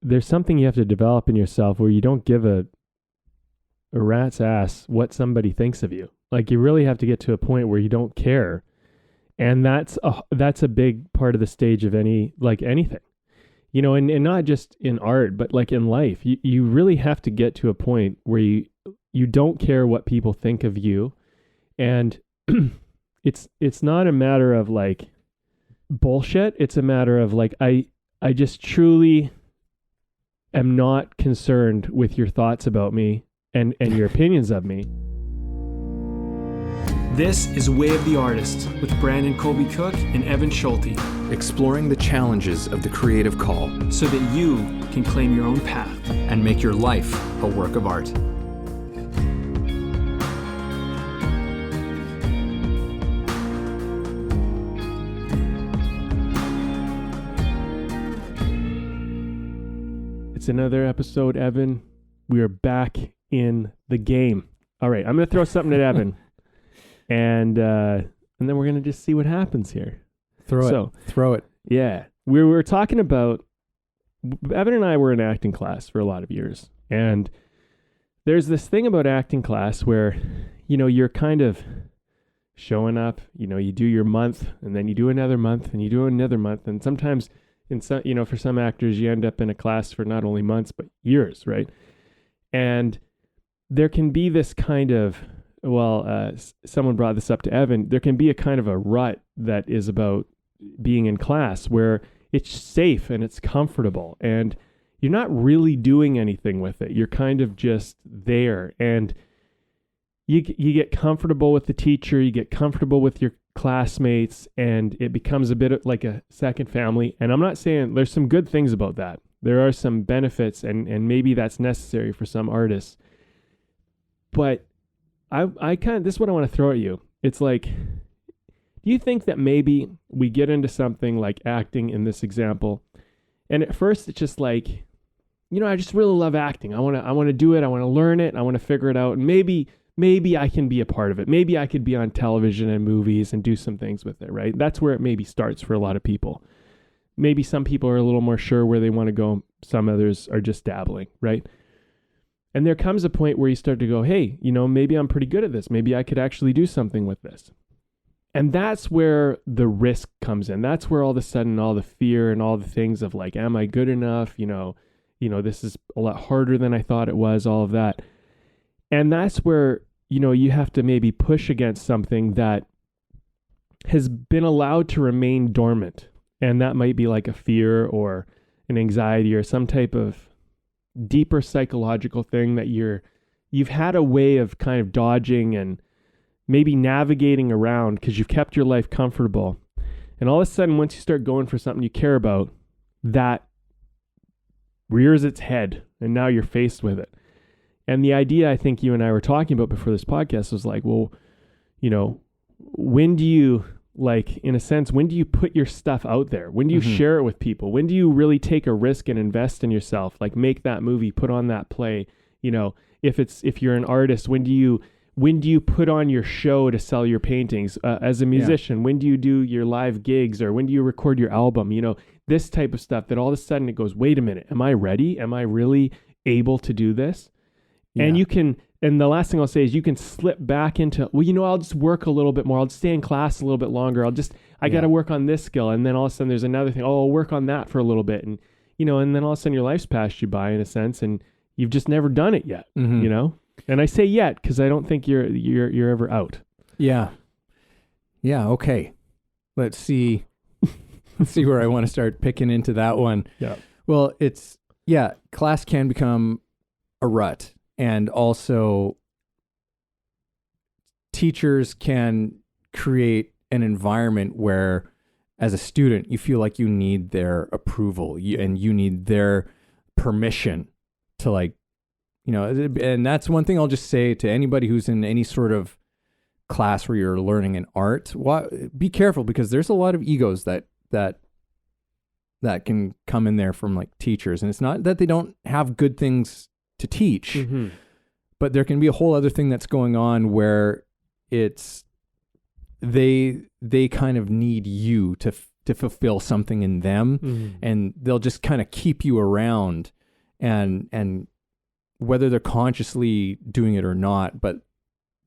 there's something you have to develop in yourself where you don't give a rat's ass what somebody thinks of you. Like, you really have to get to a point where you don't care. And that's a big part of the stage of anything, you know, and not just in art, but like in life, you really have to get to a point where you don't care what people think of you. And it's not a matter of like bullshit. It's a matter of like, I just truly am not concerned with your thoughts about me and your opinions of me. This is Way of the Artist with Brandon Colby Cook and Evan Schulte, exploring the challenges of the creative call so that you can claim your own path and make your life a work of art. It's another episode, Evan. We are back in the game. All right, I'm going to throw something at Evan. And then we're going to just see what happens here. Throw it. Yeah. We were talking about, Evan and I were in acting class for a lot of years. And there's this thing about acting class where, you know, you're kind of showing up, you know, you do your month and then you do another month and you do another month. And sometimes in some, you know, for some actors, you end up in a class for not only months, but years, right? And there can be this kind of, someone brought this up to Evan. There can be a kind of a rut that is about being in class where it's safe and it's comfortable and you're not really doing anything with it. You're kind of just there, and you get comfortable with the teacher, you get comfortable with your classmates, and it becomes a bit of like a second family. And I'm not saying there's some good things about that. There are some benefits, and maybe that's necessary for some artists. But this is what I want to throw at you. It's like, do you think that maybe we get into something like acting in this example, and at first it's just like, you know, I just really love acting. I want to do it. I want to learn it. I want to figure it out. And maybe I can be a part of it. Maybe I could be on television and movies and do some things with it, right? That's where it maybe starts for a lot of people. Maybe some people are a little more sure where they want to go. Some others are just dabbling, right? And there comes a point where you start to go, hey, you know, maybe I'm pretty good at this. Maybe I could actually do something with this. And that's where the risk comes in. That's where all of a sudden all the fear and all the things of like, am I good enough? You know, this is a lot harder than I thought it was, all of that. And that's where, you know, you have to maybe push against something that has been allowed to remain dormant. And that might be like a fear or an anxiety or some type of deeper psychological thing that you've had a way of kind of dodging and maybe navigating around because you've kept your life comfortable. And all of a sudden, once you start going for something you care about, that rears its head and now you're faced with it. And the idea I think you and I were talking about before this podcast was like, well, you know, when do you, like, in a sense, when do you put your stuff out there? When do you share it with people? When do you really take a risk and invest in yourself? Like, make that movie, put on that play. You know, if you're an artist, when do you put on your show to sell your paintings? As a musician, when do you do your live gigs, or when do you record your album? You know, this type of stuff that all of a sudden it goes, wait a minute, am I ready? Am I really able to do this? Yeah. And you can, and the last thing I'll say is you can slip back into, well, you know, I'll just work a little bit more. I'll just stay in class a little bit longer. I got to work on this skill. And then all of a sudden there's another thing. Oh, I'll work on that for a little bit. And, you know, and then all of a sudden your life's passed you by in a sense, and you've just never done it yet, you know? And I say yet, because I don't think you're ever out. Yeah. Yeah. Okay. Let's see where I want to start picking into that one. Yeah. Well, class can become a rut. And also, teachers can create an environment where, as a student, you feel like you need their approval and you need their permission to, like, you know, and that's one thing I'll just say to anybody who's in any sort of class where you're learning an art. Be careful, because there's a lot of egos that can come in there from, like, teachers. And it's not that they don't have good things to teach, but there can be a whole other thing that's going on where it's they kind of need you to fulfill something in them, and they'll just kind of keep you around, and whether they're consciously doing it or not, but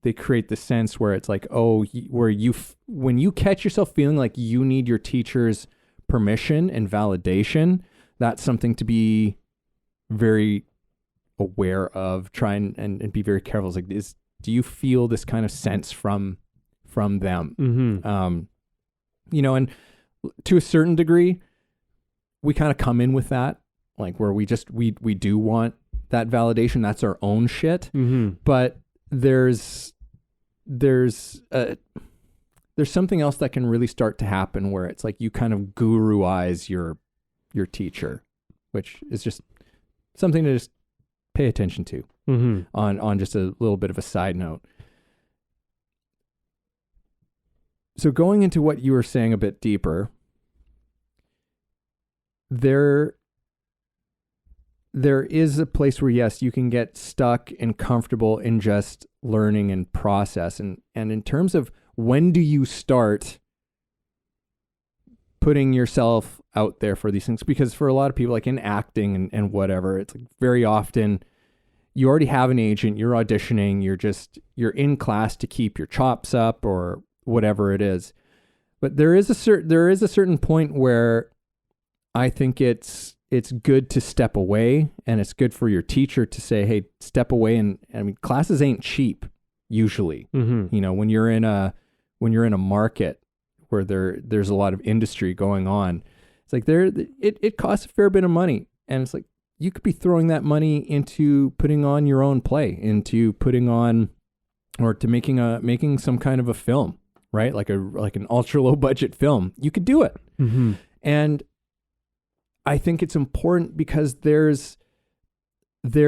they create the sense where it's like, when you catch yourself feeling like you need your teacher's permission and validation, that's something to be very aware of, try and be very careful. It's like, do you feel this kind of sense from them? And to a certain degree, we kind of come in with that, like where we do want that validation. That's our own shit. But there's something else that can really start to happen where it's like you kind of guru-ize your teacher, which is just something to just pay attention to. On just a little bit of a side note. So going into what you were saying a bit deeper, there is a place where, yes, you can get stuck and comfortable in just learning and process. And in terms of when do you start putting yourself out there for these things? Because for a lot of people, like in acting and whatever, it's like very often you already have an agent, you're auditioning, you're in class to keep your chops up or whatever it is. But there is a certain point where I think it's good to step away, and it's good for your teacher to say, hey, step away. And I mean, classes ain't cheap usually. When you're in a market where there's a lot of industry going on, it's like it costs a fair bit of money. And it's like, you could be throwing that money into putting on your own play, into putting on, or to making some kind of a film, right? Like an ultra low budget film. You could do it. And I think it's important because there's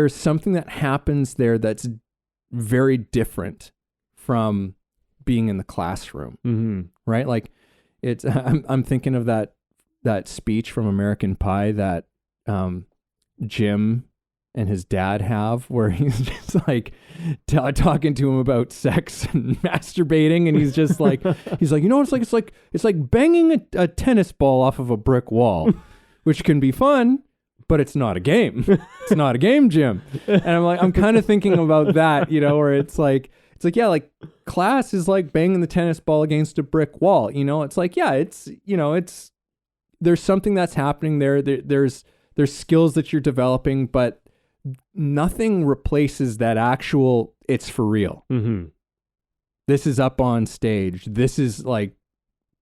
something that happens there that's very different from being in the classroom, right? Like I'm thinking of that speech from American Pie that Jim and his dad have, where he's just like talking to him about sex and masturbating, and he's just like, it's like banging a tennis ball off of a brick wall, which can be fun, but it's not a game. It's not a game, Jim. And I'm kind of thinking about that, where it's like, yeah, like class is like banging the tennis ball against a brick wall. It's like, yeah, it's there's something that's happening there. There's skills that you're developing, but nothing replaces that actual, it's for real. This is up on stage. This is like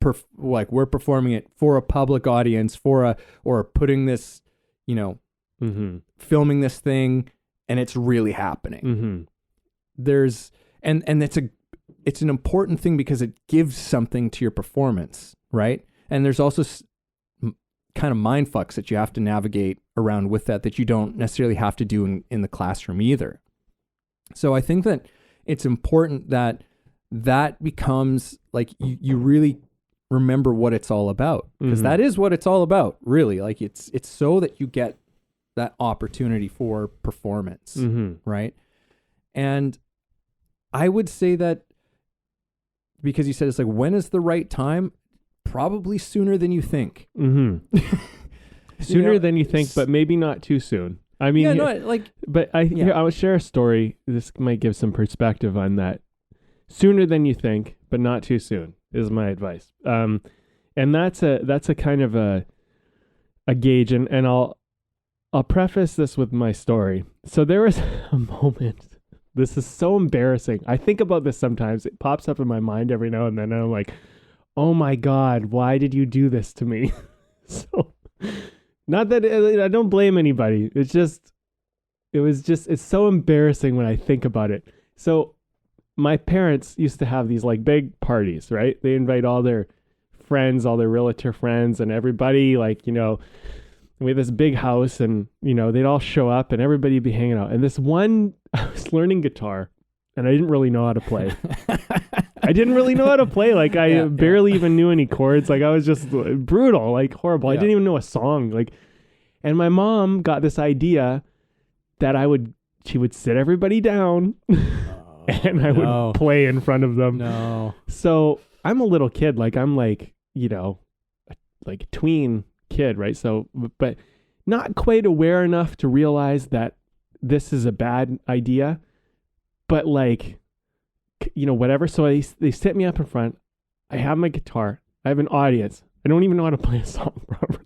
we're performing it for a public audience, or putting this, filming this thing, and it's really happening. There's, and it's an important thing because it gives something to your performance, right? And there's also kind of mind fucks that you have to navigate around with that you don't necessarily have to do in the classroom either. So I think that it's important that becomes like, you really remember what it's all about, because that is what it's all about, really. Like it's so that you get that opportunity for performance, right? And I would say that, because you said it's like, when is the right time? Probably sooner than you think. Sooner than you think, but maybe not too soon. I mean, but I would share a story. This might give some perspective on that. Sooner than you think, but not too soon is my advice. And that's a kind of a gauge, and I'll preface this with my story. So there was a moment. This is so embarrassing. I think about this sometimes. It pops up in my mind every now and then, and I'm like, oh my God, why did you do this to me? So, not that I don't blame anybody. It's so embarrassing when I think about it. So my parents used to have these like big parties, right? They invite all their friends, all their realtor friends, and everybody, like, we had this big house, and, they'd all show up and everybody'd be hanging out. And this one, I was learning guitar and I didn't really know how to play. Like I barely even knew any chords. Like I was just brutal, like horrible. I didn't even know a song. Like, and my mom got this idea that she would sit everybody down and I would play in front of them. No. So I'm a little kid. Like I'm like, like a tween kid, right? So, but not quite aware enough to realize that this is a bad idea, but like, whatever. So they set me up in front. I have my guitar. I have an audience. I don't even know how to play a song properly.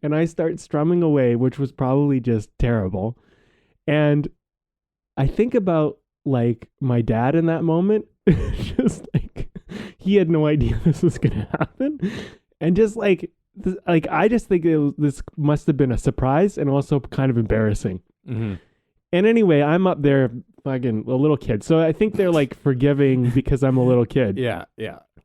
And I start strumming away, which was probably just terrible. And I think about like my dad in that moment, just like he had no idea this was going to happen. And just like I just think this must have been a surprise and also kind of embarrassing. Mm-hmm. And anyway, I'm up there fucking a little kid. So I think they're like forgiving because I'm a little kid. Yeah.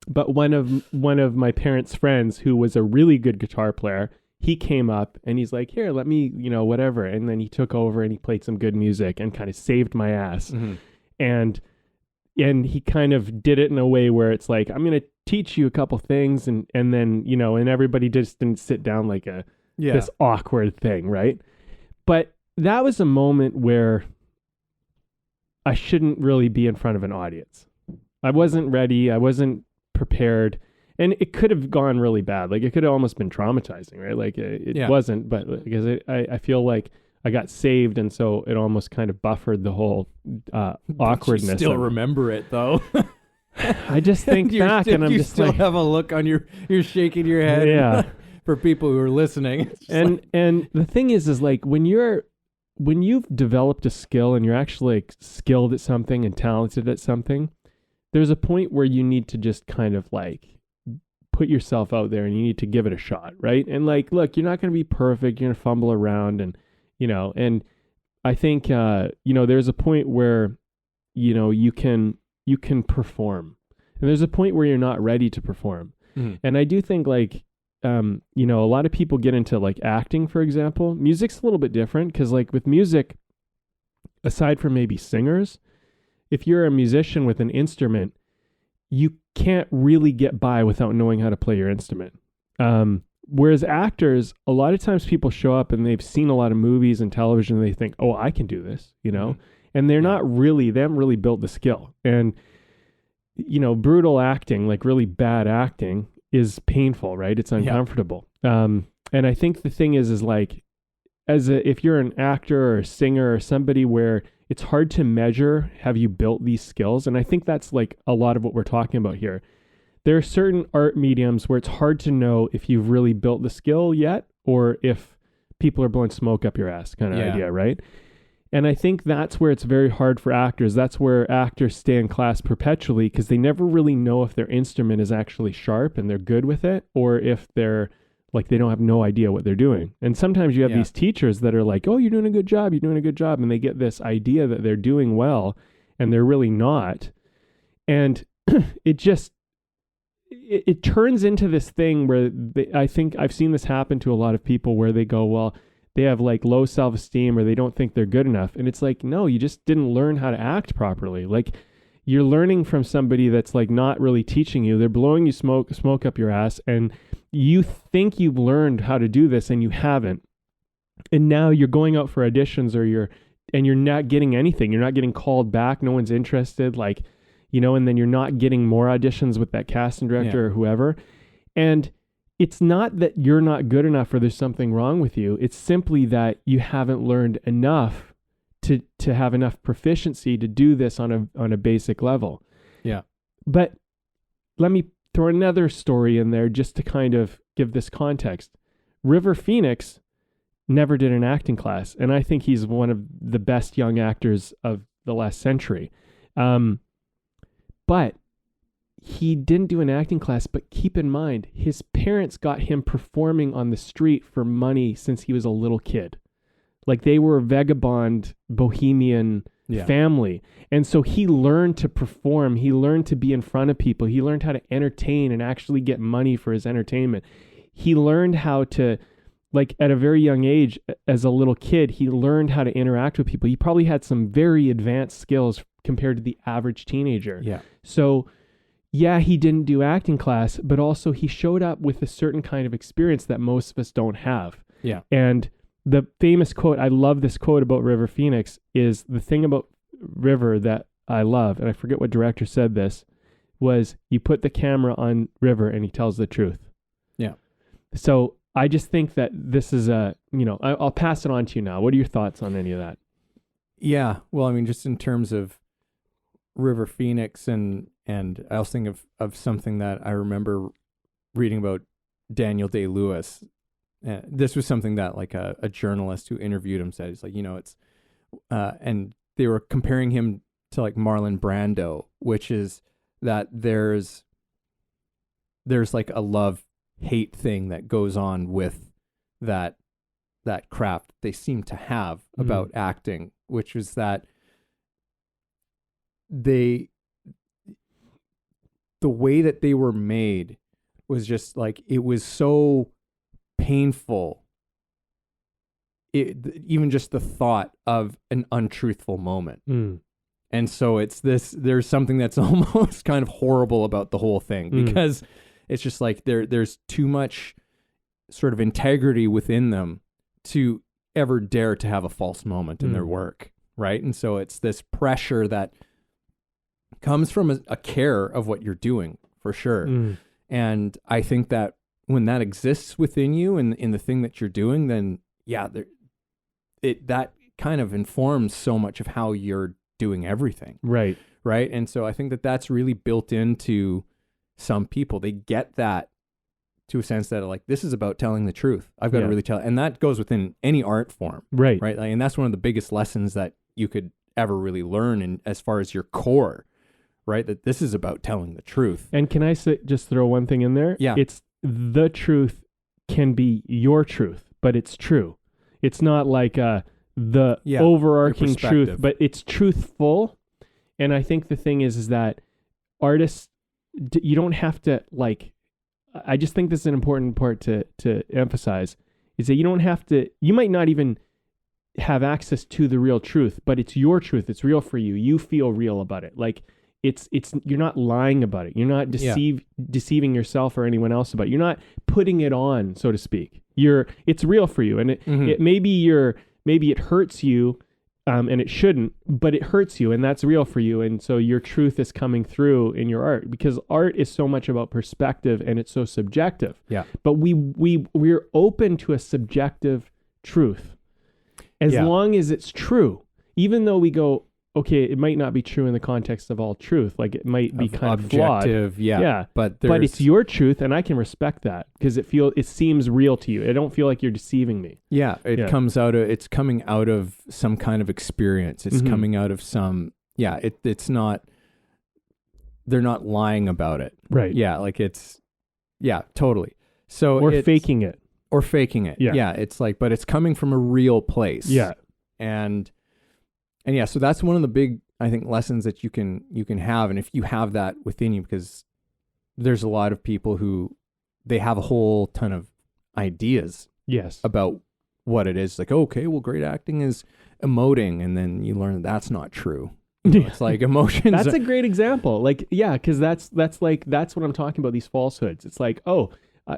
But one of my parents' friends who was a really good guitar player, he came up and he's like, here, let me, whatever. And then he took over and he played some good music and kind of saved my ass. Mm-hmm. And he kind of did it in a way where it's like, I'm going to teach you a couple things. And then, and everybody just didn't sit down like this awkward thing. Right. But that was a moment where I shouldn't really be in front of an audience. I wasn't ready. I wasn't prepared. And it could have gone really bad. Like it could have almost been traumatizing, right? Like it wasn't, but because I feel like I got saved. And so it almost kind of buffered the whole awkwardness. You still remember it though. I just think back and I'm just still like, have a look on you're shaking your head. Yeah. For people who are listening. And the thing is like when you've developed a skill and you're actually like skilled at something and talented at something, there's a point where you need to just kind of like put yourself out there and you need to give it a shot, right? And like, look, you're not going to be perfect. You're going to fumble around and, and I think, there's a point where, you can perform and there's a point where you're not ready to perform. Mm-hmm. And I do think like, a lot of people get into like acting, for example. Music's a little bit different because like with music, aside from maybe singers, if you're a musician with an instrument, you can't really get by without knowing how to play your instrument. Whereas actors, a lot of times people show up and they've seen a lot of movies and television and they think, oh, I can do this, Mm-hmm. And they haven't really built the skill. And, brutal acting, like really bad acting is painful, right? It's uncomfortable. And I think the thing is like, if you're an actor or a singer or somebody where it's hard to measure, have you built these skills? And I think that's like a lot of what we're talking about here. There are certain art mediums where it's hard to know if you've really built the skill yet, or if people are blowing smoke up your ass kind of idea, right? And I think that's where it's very hard for actors. That's where actors stay in class perpetually because they never really know if their instrument is actually sharp and they're good with it, or if they're like, they don't have no idea what they're doing. And sometimes you have these teachers that are like, oh, you're doing a good job. You're doing a good job. And they get this idea that they're doing well and they're really not. And it turns into this thing where I think I've seen this happen to a lot of people where they go, well, they have like low self-esteem or they don't think they're good enough. And it's like, no, you just didn't learn how to act properly. Like you're learning from somebody that's like not really teaching you. They're blowing you smoke up your ass and you think you've learned how to do this and you haven't. And now you're going out for auditions or you're not getting anything. You're not getting called back. No one's interested. Like, and then you're not getting more auditions with that casting director or whoever. And it's not that you're not good enough or there's something wrong with you. It's simply that you haven't learned enough to have enough proficiency to do this on a basic level. Yeah. But let me throw another story in there just to kind of give this context. River Phoenix never did an acting class, and I think he's one of the best young actors of the last century. But he didn't do an acting class, but keep in mind, his parents got him performing on the street for money since he was a little kid. Like they were a vagabond, bohemian family. And so he learned to perform. He learned to be in front of people. He learned how to entertain and actually get money for his entertainment. He learned how to, like at a very young age, as a little kid, he learned how to interact with people. He probably had some very advanced skills compared to the average teenager. Yeah. So yeah, he didn't do acting class, but also he showed up with a certain kind of experience that most of us don't have. Yeah. And the famous quote, I love this quote about River Phoenix, is the thing about River that I love, and I forget what director said this, was you put the camera on River and he tells the truth. Yeah. So I just think that this is I'll pass it on to you now. What are your thoughts on any of that? Yeah. Well, I mean, just in terms of River Phoenix and I also think of something that I remember reading about Daniel Day-Lewis. This was something that like a journalist who interviewed him said, it's like, it's, and they were comparing him to like Marlon Brando, which is that there's like a love-hate thing that goes on with that craft they seem to have about acting, which is that the way that they were made was just like, it was so painful. Even just the thought of an untruthful moment. And so there's something that's almost kind of horrible about the whole thing, because it's just like there's too much sort of integrity within them to ever dare to have a false moment in their work. Right. And so it's this pressure that comes from a care of what you're doing, for sure. And I think that when that exists within you and in the thing that you're doing, then that kind of informs so much of how you're doing everything. Right. Right. And so I think that that's really built into some people. They get that to a sense that like, this is about telling the truth. I've got to really tell. And that goes within any art form. Right. Right. Like, and that's one of the biggest lessons that you could ever really learn. And as far as your core, right, that this is about telling the truth. And can I just throw one thing in there? Yeah. It's the truth can be your truth, but it's true. It's not like the overarching truth, but it's truthful. And I think the thing is that artists, you don't have to like, I just think this is an important part to emphasize, is that you don't have to, you might not even have access to the real truth, but it's your truth. It's real for you. You feel real about it. Like, it's you're not lying about it. You're not deceiving yourself or anyone else about it. You're not putting it on, so to speak. It's real for you, and it maybe it hurts you, and it shouldn't, but it hurts you, and that's real for you. And so your truth is coming through in your art, because art is so much about perspective and it's so subjective. Yeah. But we're open to a subjective truth, as long as it's true, even though we go, okay, it might not be true in the context of all truth. Like, it might be kind of flawed. Yeah. But it's your truth, and I can respect that, because it seems real to you. I don't feel like you're deceiving me. Yeah. It's coming out of some kind of experience. It's coming out of some, it's not, they're not lying about it. Right. Yeah. Like totally. So or faking it. Yeah. It's like, but it's coming from a real place. Yeah. And yeah, so that's one of the big, I think, lessons that you can have. And if you have that within you, because there's a lot of people who they have a whole ton of ideas about what it is. Like, okay, well, great acting is emoting. And then you learn that's not true. It's like emotions. That's a great example. Like, yeah, because that's what I'm talking about, these falsehoods. It's like,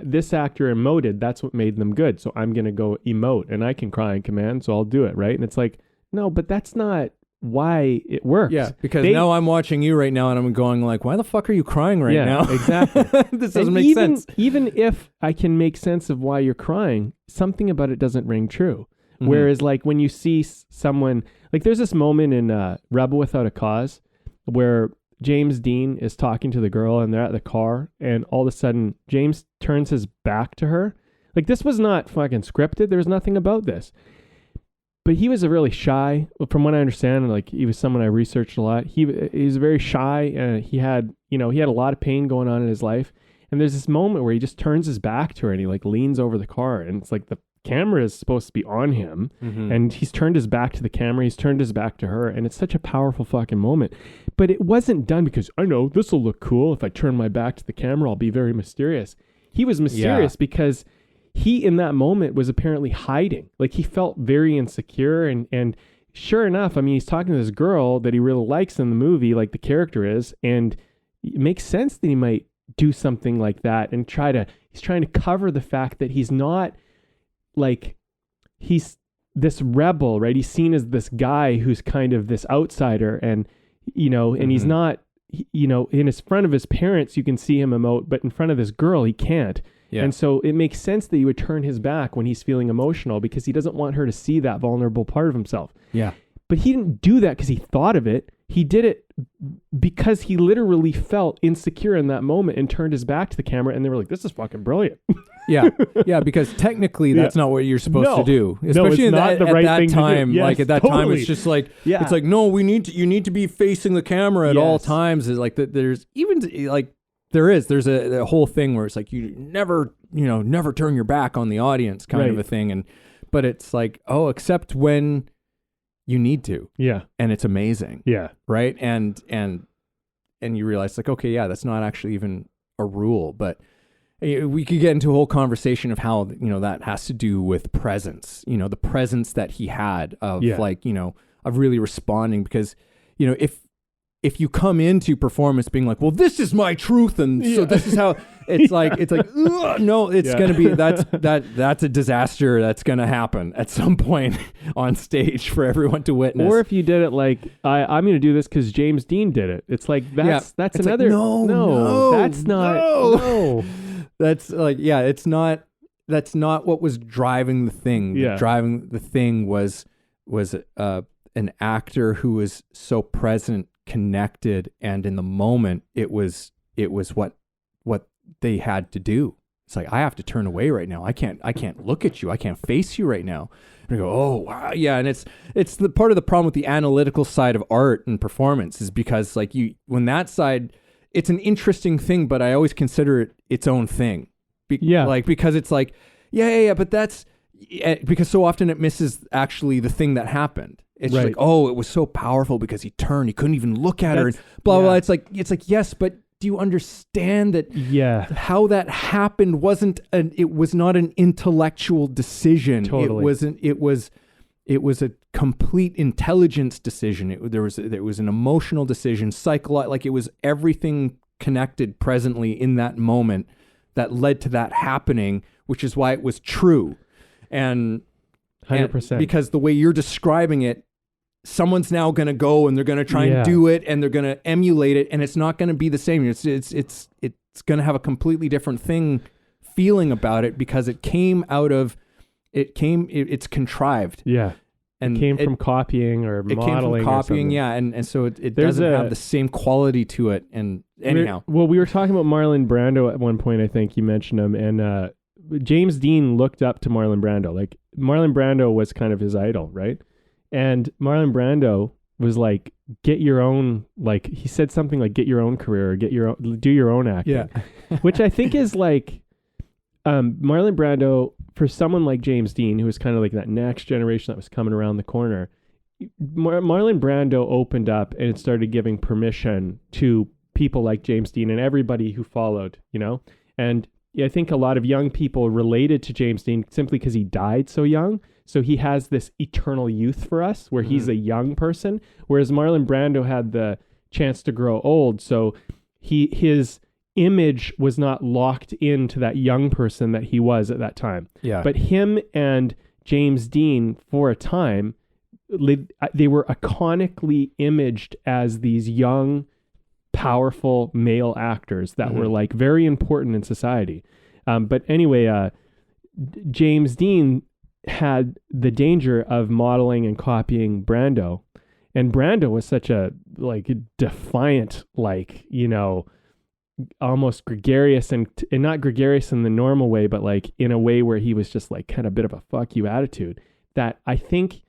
this actor emoted. That's what made them good. So I'm going to go emote, and I can cry in command. So I'll do it. Right. And it's like, no, but that's not why it works. Yeah, because now I'm watching you right now and I'm going like, why the fuck are you crying right now? Exactly. This doesn't make sense. Even if I can make sense of why you're crying, something about it doesn't ring true. Whereas like when you see someone, like there's this moment in Rebel Without a Cause where James Dean is talking to the girl and they're at the car, and all of a sudden James turns his back to her. Like, this was not fucking scripted. There was nothing about this. But he was a really shy, from what I understand, like he was someone I researched a lot. He was very shy, and he had a lot of pain going on in his life. And there's this moment where he just turns his back to her and he like leans over the car, and it's like the camera is supposed to be on him, and he's turned his back to the camera. He's turned his back to her, and it's such a powerful fucking moment. But it wasn't done because I know this will look cool. If I turn my back to the camera, I'll be very mysterious. He was mysterious because he, in that moment, was apparently hiding. Like, he felt very insecure, and sure enough, I mean, he's talking to this girl that he really likes in the movie, like the character is, and it makes sense that he might do something like that and he's trying to cover the fact that he's not, like, he's this rebel, right? He's seen as this guy who's kind of this outsider, and, and he's not, in front of his parents, you can see him emote, but in front of this girl, he can't. Yeah. And so it makes sense that he would turn his back when he's feeling emotional because he doesn't want her to see that vulnerable part of himself. Yeah. But he didn't do that because he thought of it. He did it because he literally felt insecure in that moment and turned his back to the camera, and they were like, this is fucking brilliant. Yeah. Yeah. Because technically that's not what you're supposed to do. Especially it's not the right at thing that to do. time. Yes, Like at that time, totally. it's just like, Yeah. it's like, no, you need to be facing the camera at all Yes. times. It's like there's even like, there's a whole thing where it's like, you never turn your back on the audience kind of a thing. But it's like, oh, except when you need to. Yeah. And it's amazing. Yeah. Right. And you realize like, okay, yeah, that's not actually even a rule, but we could get into a whole conversation of how, that has to do with presence, the presence that he had of like, of really responding, because, if you come into performance being like, well, this is my truth, and so this is how it's like, no, it's going to be, that's a disaster that's going to happen at some point on stage for everyone to witness. Or if you did it like, I'm going to do this because James Dean did it. It's like, that's it's another, like, no, that's not, no. That's like, that's not what was driving the thing. Yeah. Driving the thing was an actor who was so present, connected, and in the moment it was what they had to do. It's like, I have to turn away right now. I can't look at you. I can't face you right now. And I go, oh wow, yeah. And it's the part of the problem with the analytical side of art and performance is because like when that side, it's an interesting thing, but I always consider it its own thing. Because it's like, but that's because so often it misses actually the thing that happened. It's just like, oh, it was so powerful because he turned, he couldn't even look at her, and blah blah. It's like yes, but do you understand that? Yeah, how that happened it was not an intellectual decision. Totally. It was a complete intelligence decision. There was an emotional decision, like it was everything connected presently in that moment that led to that happening, which is why it was true. And 100%. Because the way you're describing it, someone's now going to go and they're going to try and do it and they're going to emulate it, and it's not going to be the same. It's going to have a completely different feeling about it because it's contrived. Yeah. And it came from copying or modeling. It came from copying, and so it doesn't have the same quality to it. And anyhow. We were talking about Marlon Brando at one point, I think you mentioned him, and James Dean looked up to Marlon Brando. Like, Marlon Brando was kind of his idol, right? And Marlon Brando was like, get your own, like, he said something like, get your own career, or do your own acting. Yeah. Which I think is like, Marlon Brando, for someone like James Dean, who was kind of like that next generation that was coming around the corner, Marlon Brando opened up and started giving permission to people like James Dean and everybody who followed, And I think a lot of young people related to James Dean simply because he died so young. So he has this eternal youth for us where he's a young person, whereas Marlon Brando had the chance to grow old. So his image was not locked into that young person that he was at that time. Yeah. But him and James Dean, for a time, they were iconically imaged as these young, powerful male actors that were like very important in society. But anyway, James Dean had the danger of modeling and copying Brando, and Brando was such a like defiant, like, almost gregarious and not gregarious in the normal way, but like in a way where he was just like kind of a bit of a fuck you attitude, that I think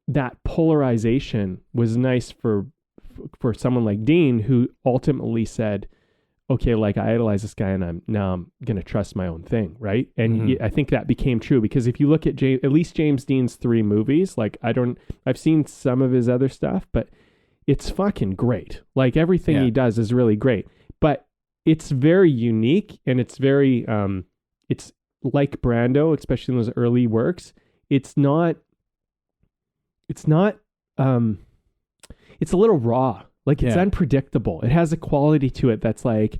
that polarization was nice for someone like Dean, who ultimately said, okay, like, I idolize this guy and I'm going to trust my own thing. Right. And I think that became true because if you look at at least James Dean's 3 movies, like I've seen some of his other stuff, but it's fucking great. Like everything he does is really great, but it's very unique and it's very, it's like Brando, especially in those early works. It's a little raw. Like it's unpredictable. It has a quality to it that's like,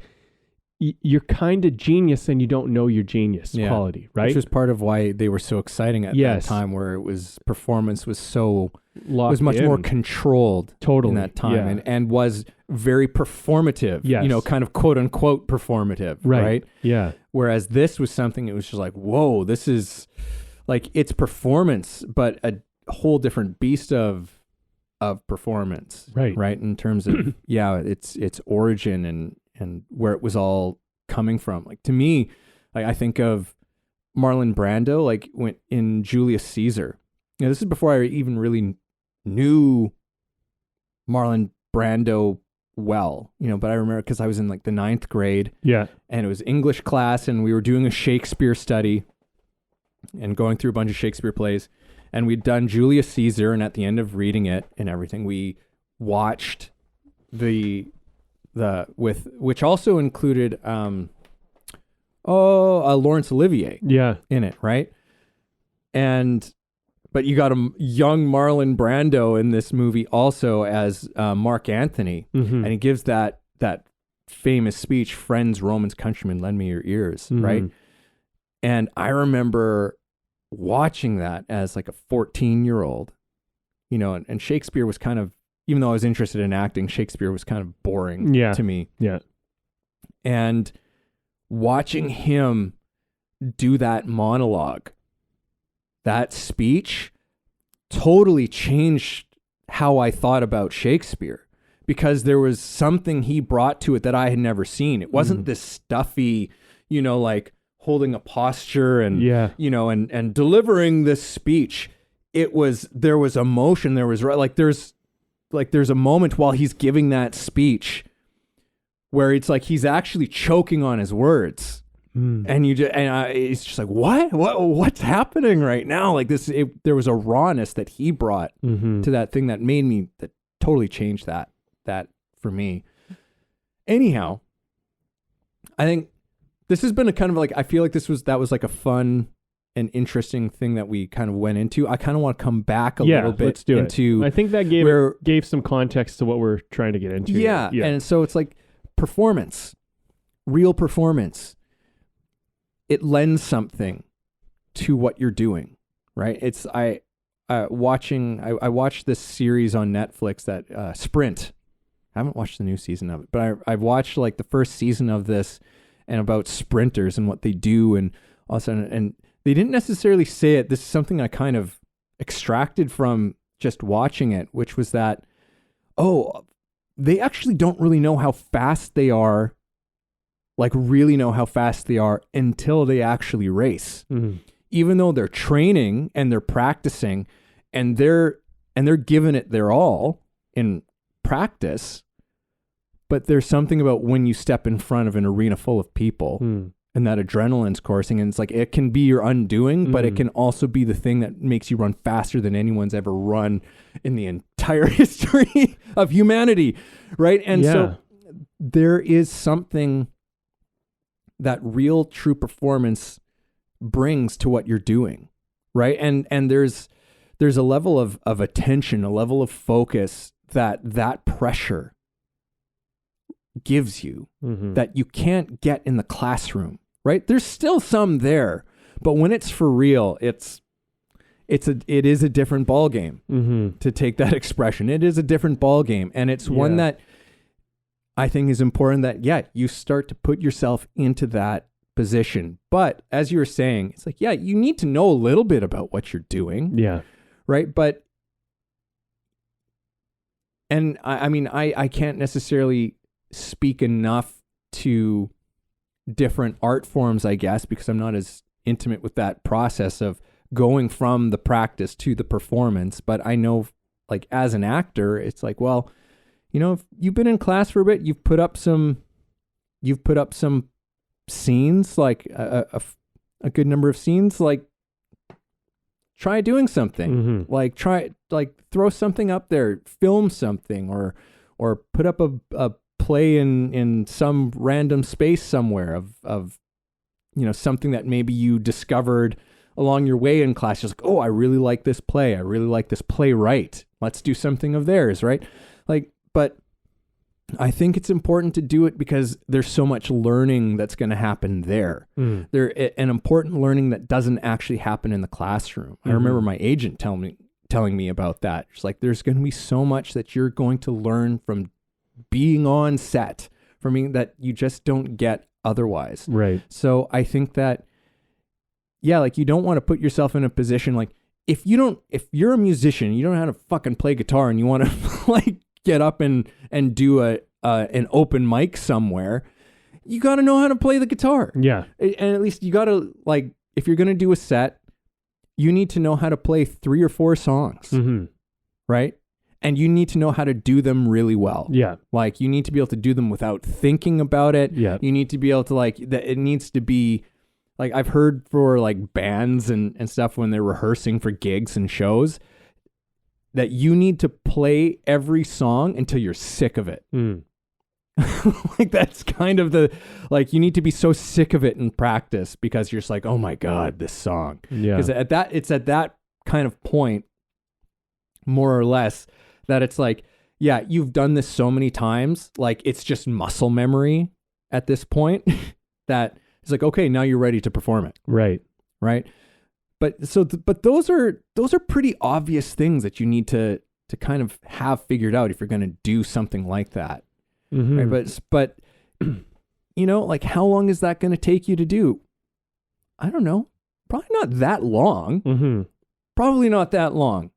you're kind of genius and you don't know you're genius quality, right? Which was part of why they were so exciting at that time, where performance was so, was much more controlled in that time and was very performative, Yes. kind of quote unquote performative, right? Yeah. Whereas this was something, it was just like, whoa, this is like, it's performance, but a whole different beast of performance, right? In terms of, its origin and where it was all coming from. Like, to me, like, I think of Marlon Brando, like when in Julius Caesar. This is before I even really knew Marlon Brando well, but I remember because I was in like the 9th grade, and it was English class, and we were doing a Shakespeare study and going through a bunch of Shakespeare plays, and we'd done Julius Caesar, and at the end of reading it and everything, we watched which also included Laurence Olivier in it, right? But you got a young Marlon Brando in this movie also as Mark Antony, and he gives that famous speech, "Friends, Romans, countrymen, lend me your ears," right? And I remember watching that as like a 14-year-old, and Shakespeare was kind of, even though I was interested in acting, Shakespeare was kind of boring to me. Yeah. And watching him do that monologue, that speech, totally changed how I thought about Shakespeare, because there was something he brought to it that I had never seen. It wasn't this stuffy, like holding a posture and, and delivering this speech. There was emotion. There's a moment while he's giving that speech where it's like he's actually choking on his words. And it's just like, what's happening right now? Like this, there was a rawness that he brought to that thing that totally changed that for me. Anyhow, I think this has been a kind of like, I feel like that was like a fun and interesting thing that we kind of went into. I kind of want to come back a little bit let's do into it. I think that gave some context to what we're trying to get into. Yeah. And so it's like performance, real performance. It lends something to what you're doing, right? I watched this series on Netflix that Sprint. I haven't watched the new season of it, but I've watched like the first season of this, and about sprinters and what they do, and all of a sudden, and they didn't necessarily say it. This is something I kind of extracted from just watching it, which was that, they actually don't really know how fast they are. Like really know how fast they are until they actually race. Even though they're training and they're practicing and they're giving it their all in practice, but there's something about when you step in front of an arena full of people and that adrenaline's coursing, and it's like, it can be your undoing, but it can also be the thing that makes you run faster than anyone's ever run in the entire history of humanity, right? And so there is something that real true performance brings to what you're doing, right? And there's a level of attention, a level of focus that pressure gives you that you can't get in the classroom, right? There's still some there, but when it's for real, it is a different ball game. To take that expression, it is a different ball game, and it's one that I think is important that, you start to put yourself into that position. But as you were saying, it's like, you need to know a little bit about what you're doing. Yeah. Right. But, and I can't necessarily speak enough to different art forms, I guess, because I'm not as intimate with that process of going from the practice to the performance. But I know, like, as an actor, it's like, well, if you've been in class for a bit, you've put up some scenes, like a good number of scenes, like try doing something, like throw something up there, film something, or put up a play in some random space somewhere of something that maybe you discovered along your way in class. Just like, I really like this play. I really like this playwright. Let's do something of theirs, right? Like, but I think it's important to do it because there's so much learning that's going to happen there. There an important learning that doesn't actually happen in the classroom. I remember my agent telling me about that. It's like, there's going to be so much that you're going to learn from being on set for me that you just don't get otherwise. Right. So I think that, yeah, like you don't want to put yourself in a position like if you're a musician, you don't know how to fucking play guitar and you want to like get up and do an open mic somewhere, you got to know how to play the guitar. Yeah. And at least you got to, like, if you're going to do a set, you need to know how to play 3 or 4 songs, right? And you need to know how to do them really well. Yeah. Like, you need to be able to do them without thinking about it. Yeah. You need to be able to, like, it needs to be, like, I've heard for, like, bands and stuff when they're rehearsing for gigs and shows, that you need to play every song until you're sick of it. Like, that's kind of the, like, you need to be so sick of it in practice because you're just like, oh my God, this song. Yeah. Because it's at that kind of point, more or less, that it's like, yeah, you've done this so many times, like it's just muscle memory at this point that it's like, okay, now you're ready to perform it. Right. Right. But but those are pretty obvious things that you need to kind of have figured out if you're going to do something like that. Right? But you know, like, how long is that going to take you to do? I don't know. Probably not that long. Probably not that long.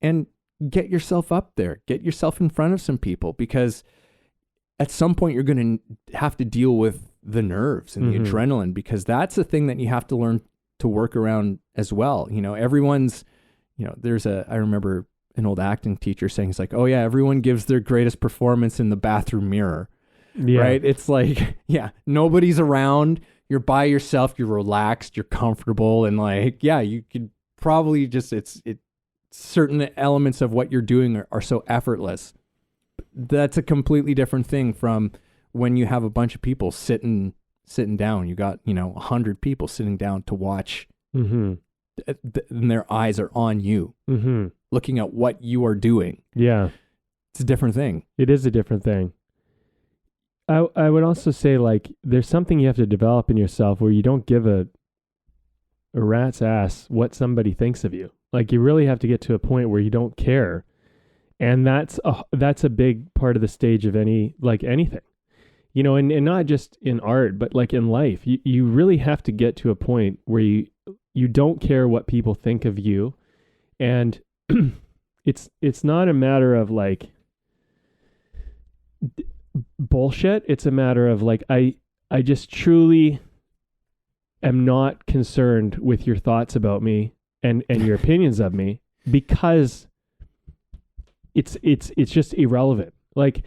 And get yourself up there. Get yourself in front of some people, because at some point you're going to have to deal with the nerves and the adrenaline, because that's the thing that you have to learn to work around as well. You know, everyone's, you know, I remember an old acting teacher saying, it's like, oh yeah, everyone gives their greatest performance in the bathroom mirror. Yeah. Right. It's like, yeah, nobody's around. You're by yourself. You're relaxed. You're comfortable. And like, yeah, you could probably just, certain elements of what you're doing are so effortless. That's a completely different thing from when you have a bunch of people sitting down. You got, 100 people sitting down to watch, and their eyes are on you, looking at what you are doing. Yeah. It's a different thing. It is a different thing. I would also say, like, there's something you have to develop in yourself where you don't give a rat's ass what somebody thinks of you. Like, you really have to get to a point where you don't care. And that's a big part of the stage of anything, and not just in art, but like in life. You really have to get to a point where you don't care what people think of you. And it's not a matter of like bullshit. It's a matter of like, I just truly am not concerned with your thoughts about me and your opinions of me, because it's just irrelevant. Like,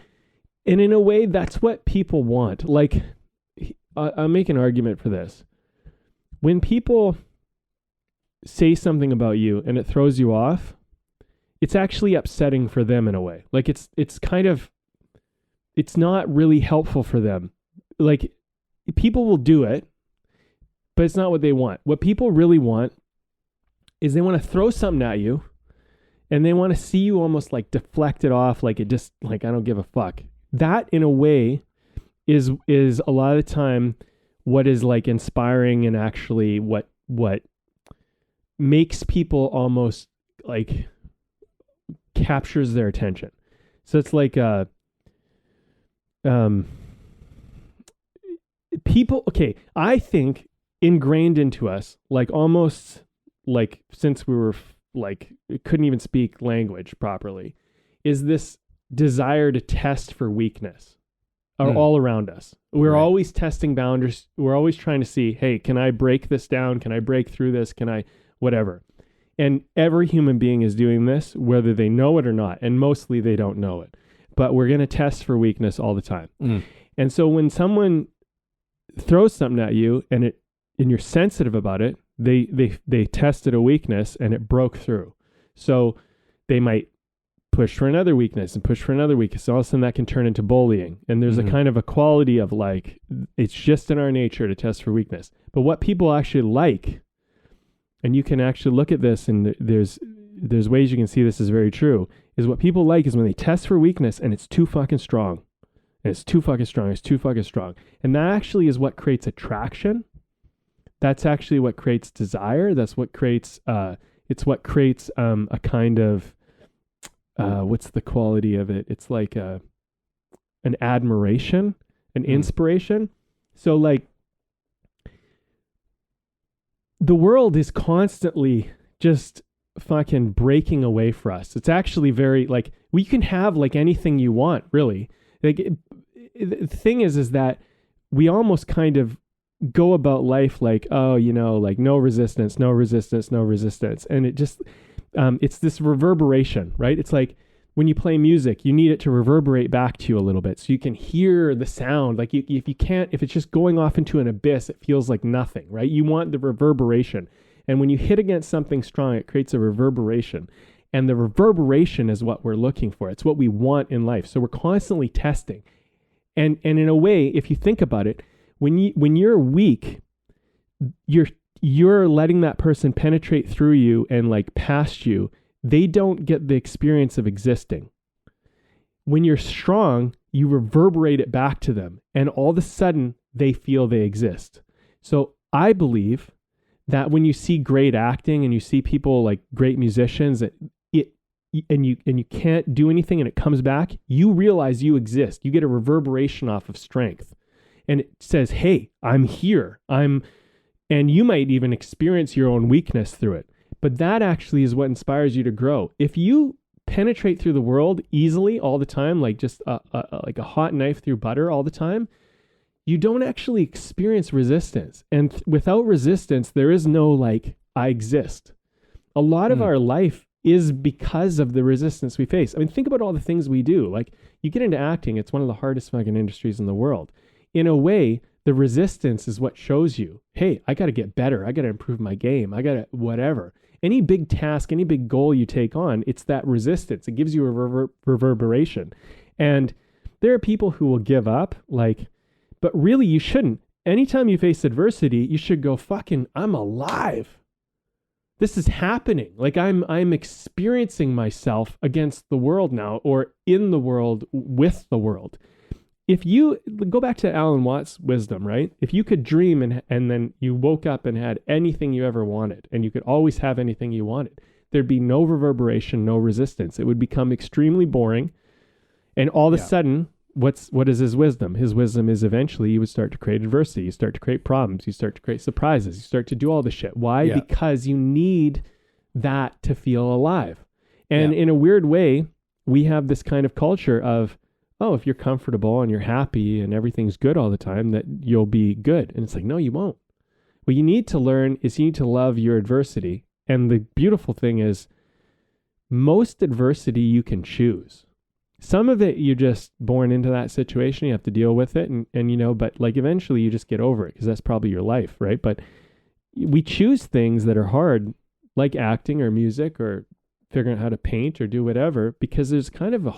and in a way, that's what people want. Like, I'll make an argument for this. When people say something about you and it throws you off, it's actually upsetting for them in a way. Like, it's not really helpful for them. Like, people will do it, but it's not what they want. What people really want is they want to throw something at you, and they want to see you almost like deflect it off, like it just, like, I don't give a fuck. That, in a way, is a lot of the time what is like inspiring, and actually what makes people almost like captures their attention. So it's like people, okay, I think ingrained into us, like almost like since we were like couldn't even speak language properly, is this desire to test for weakness all around us. We're always testing boundaries. We're always trying to see, hey, can I break this down? Can I break through this? Can I, whatever. And every human being is doing this, whether they know it or not. And mostly they don't know it. But we're going to test for weakness all the time. And so when someone throws something at you and you're sensitive about it, they tested a weakness and it broke through. So they might push for another weakness and push for another weakness. All of a sudden that can turn into bullying. And there's a kind of a quality of like, it's just in our nature to test for weakness. But what people actually like, and you can actually look at this, and there's ways you can see this is very true, is what people like is when they test for weakness and it's too fucking strong. And it's too fucking strong. It's too fucking strong. And that actually is what creates attraction. That's actually what creates desire. That's what creates, it's what creates a kind of, what's the quality of it? It's like an admiration, an inspiration. So like the world is constantly just fucking breaking away for us. It's actually very like, we can have like anything you want, really. Like the thing is that we almost kind of go about life like, oh, you know, like no resistance, no resistance, no resistance. And it just, it's this reverberation, right? It's like when you play music, you need it to reverberate back to you a little bit so you can hear the sound. Like if you can't, if it's just going off into an abyss, it feels like nothing, right? You want the reverberation. And when you hit against something strong, it creates a reverberation. And the reverberation is what we're looking for. It's what we want in life. So we're constantly testing. And in a way, if you think about it, when you're weak, you're letting that person penetrate through you and like past you. They don't get the experience of existing. When you're strong, you reverberate it back to them, and all of a sudden they feel they exist. So I believe that when you see great acting and you see people like great musicians, and you can't do anything and it comes back, you realize you exist. You get a reverberation off of strength. And it says, hey, I'm here. And you might even experience your own weakness through it. But that actually is what inspires you to grow. If you penetrate through the world easily all the time, like just like a hot knife through butter all the time, you don't actually experience resistance. And without resistance, there is no like, I exist. A lot of our life is because of the resistance we face. I mean, think about all the things we do. Like you get into acting, it's one of the hardest fucking industries in the world. In a way, the resistance is what shows you, hey, I got to get better. I got to improve my game. I got to whatever. Any big task, any big goal you take on, it's that resistance. It gives you a reverberation. And there are people who will give up, like, but really you shouldn't. Anytime you face adversity, you should go, fucking, I'm alive. This is happening. Like I'm experiencing myself against the world now, or in the world with the world. If you go back to Alan Watts' wisdom, right? If you could dream and then you woke up and had anything you ever wanted, and you could always have anything you wanted, there'd be no reverberation, no resistance. It would become extremely boring. And all of a sudden, what is his wisdom? His wisdom is eventually you would start to create adversity. You start to create problems. You start to create surprises. You start to do all this shit. Why? Yeah. Because you need that to feel alive. And in a weird way, we have this kind of culture of, oh, if you're comfortable and you're happy and everything's good all the time, that you'll be good. And it's like, no, you won't. What you need to learn is you need to love your adversity. And the beautiful thing is most adversity you can choose. Some of it, you're just born into that situation. You have to deal with it. And you know, but like eventually you just get over it because that's probably your life, right? But we choose things that are hard, like acting or music or figuring out how to paint or do whatever, because there's kind of a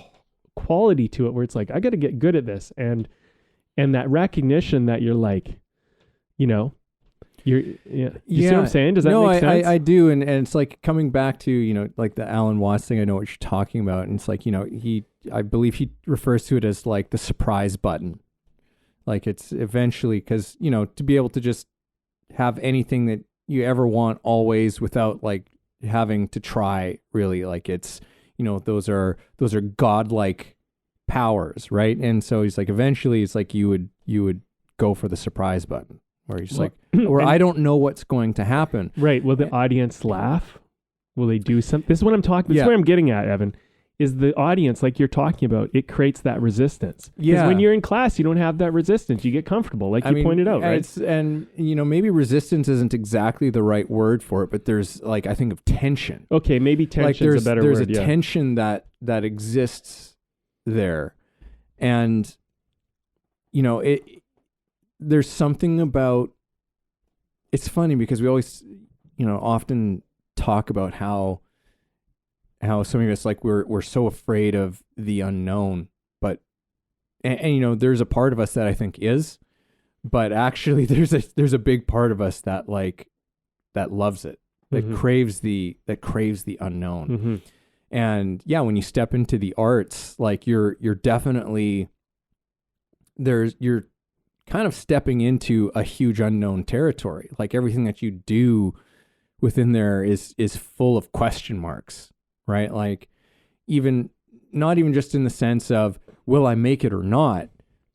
quality to it where it's like, I got to get good at this. And that recognition that you're like, you know, you see what I'm saying? Does that make sense? I do. And it's like coming back to, you know, like the Alan Watts thing, I know what you're talking about. And it's like, you know, I believe he refers to it as like the surprise button. Like it's eventually, because, you know, to be able to just have anything that you ever want always without like having to try really, like it's, you know, those are godlike powers, right? And so he's like, eventually it's like you would go for the surprise button where he's like, or I don't know what's going to happen. Right. Will the audience laugh? Will they do something? This is what I'm talking. This is where I'm getting at, Evan. Is the audience, like you're talking about, it creates that resistance. Because when you're in class, you don't have that resistance. You get comfortable, like you pointed out, right? And, you know, maybe resistance isn't exactly the right word for it, but there's like, I think of tension. Okay, maybe tension is a better word. There's a tension that exists there. And, you know, there's something about, it's funny because we always, you know, often talk about how some of us, like we're so afraid of the unknown, but and you know, there's a part of us that I think is, but actually there's a big part of us that like that loves it, that craves the unknown. Mm-hmm. And yeah, when you step into the arts, like you're definitely you're kind of stepping into a huge unknown territory. Like everything that you do within there is full of question marks. Right? Like not even just in the sense of will I make it or not?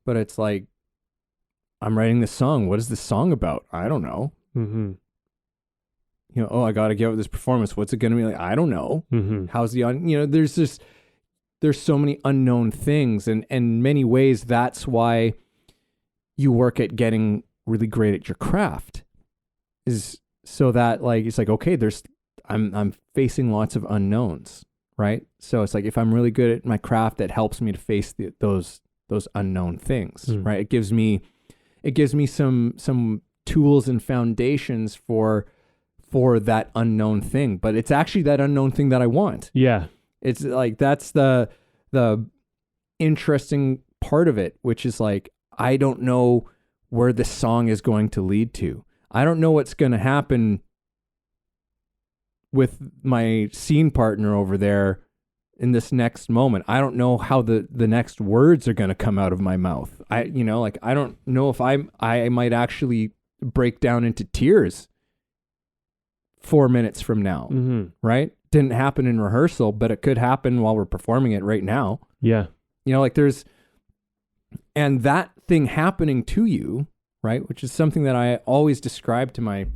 But it's like, I'm writing this song. What is this song about? I don't know. Mm-hmm. You know, oh, I got to get with this performance. What's it going to be like? I don't know. Mm-hmm. How's the you know, there's so many unknown things, and in many ways, that's why you work at getting really great at your craft, is so that like, it's like, okay, I'm facing lots of unknowns, right? So it's like, if I'm really good at my craft, that helps me to face those unknown things, right? It gives me some tools and foundations for that unknown thing, but it's actually that unknown thing that I want. Yeah. It's like, that's the interesting part of it, which is like, I don't know where this song is going to lead to. I don't know what's going to happen with my scene partner over there in this next moment. I don't know how the next words are going to come out of my mouth. I don't know if I might actually break down into tears 4 minutes from now, right? Didn't happen in rehearsal, but it could happen while we're performing it right now. Yeah. You know, like and that thing happening to you, right? Which is something that I always describe to my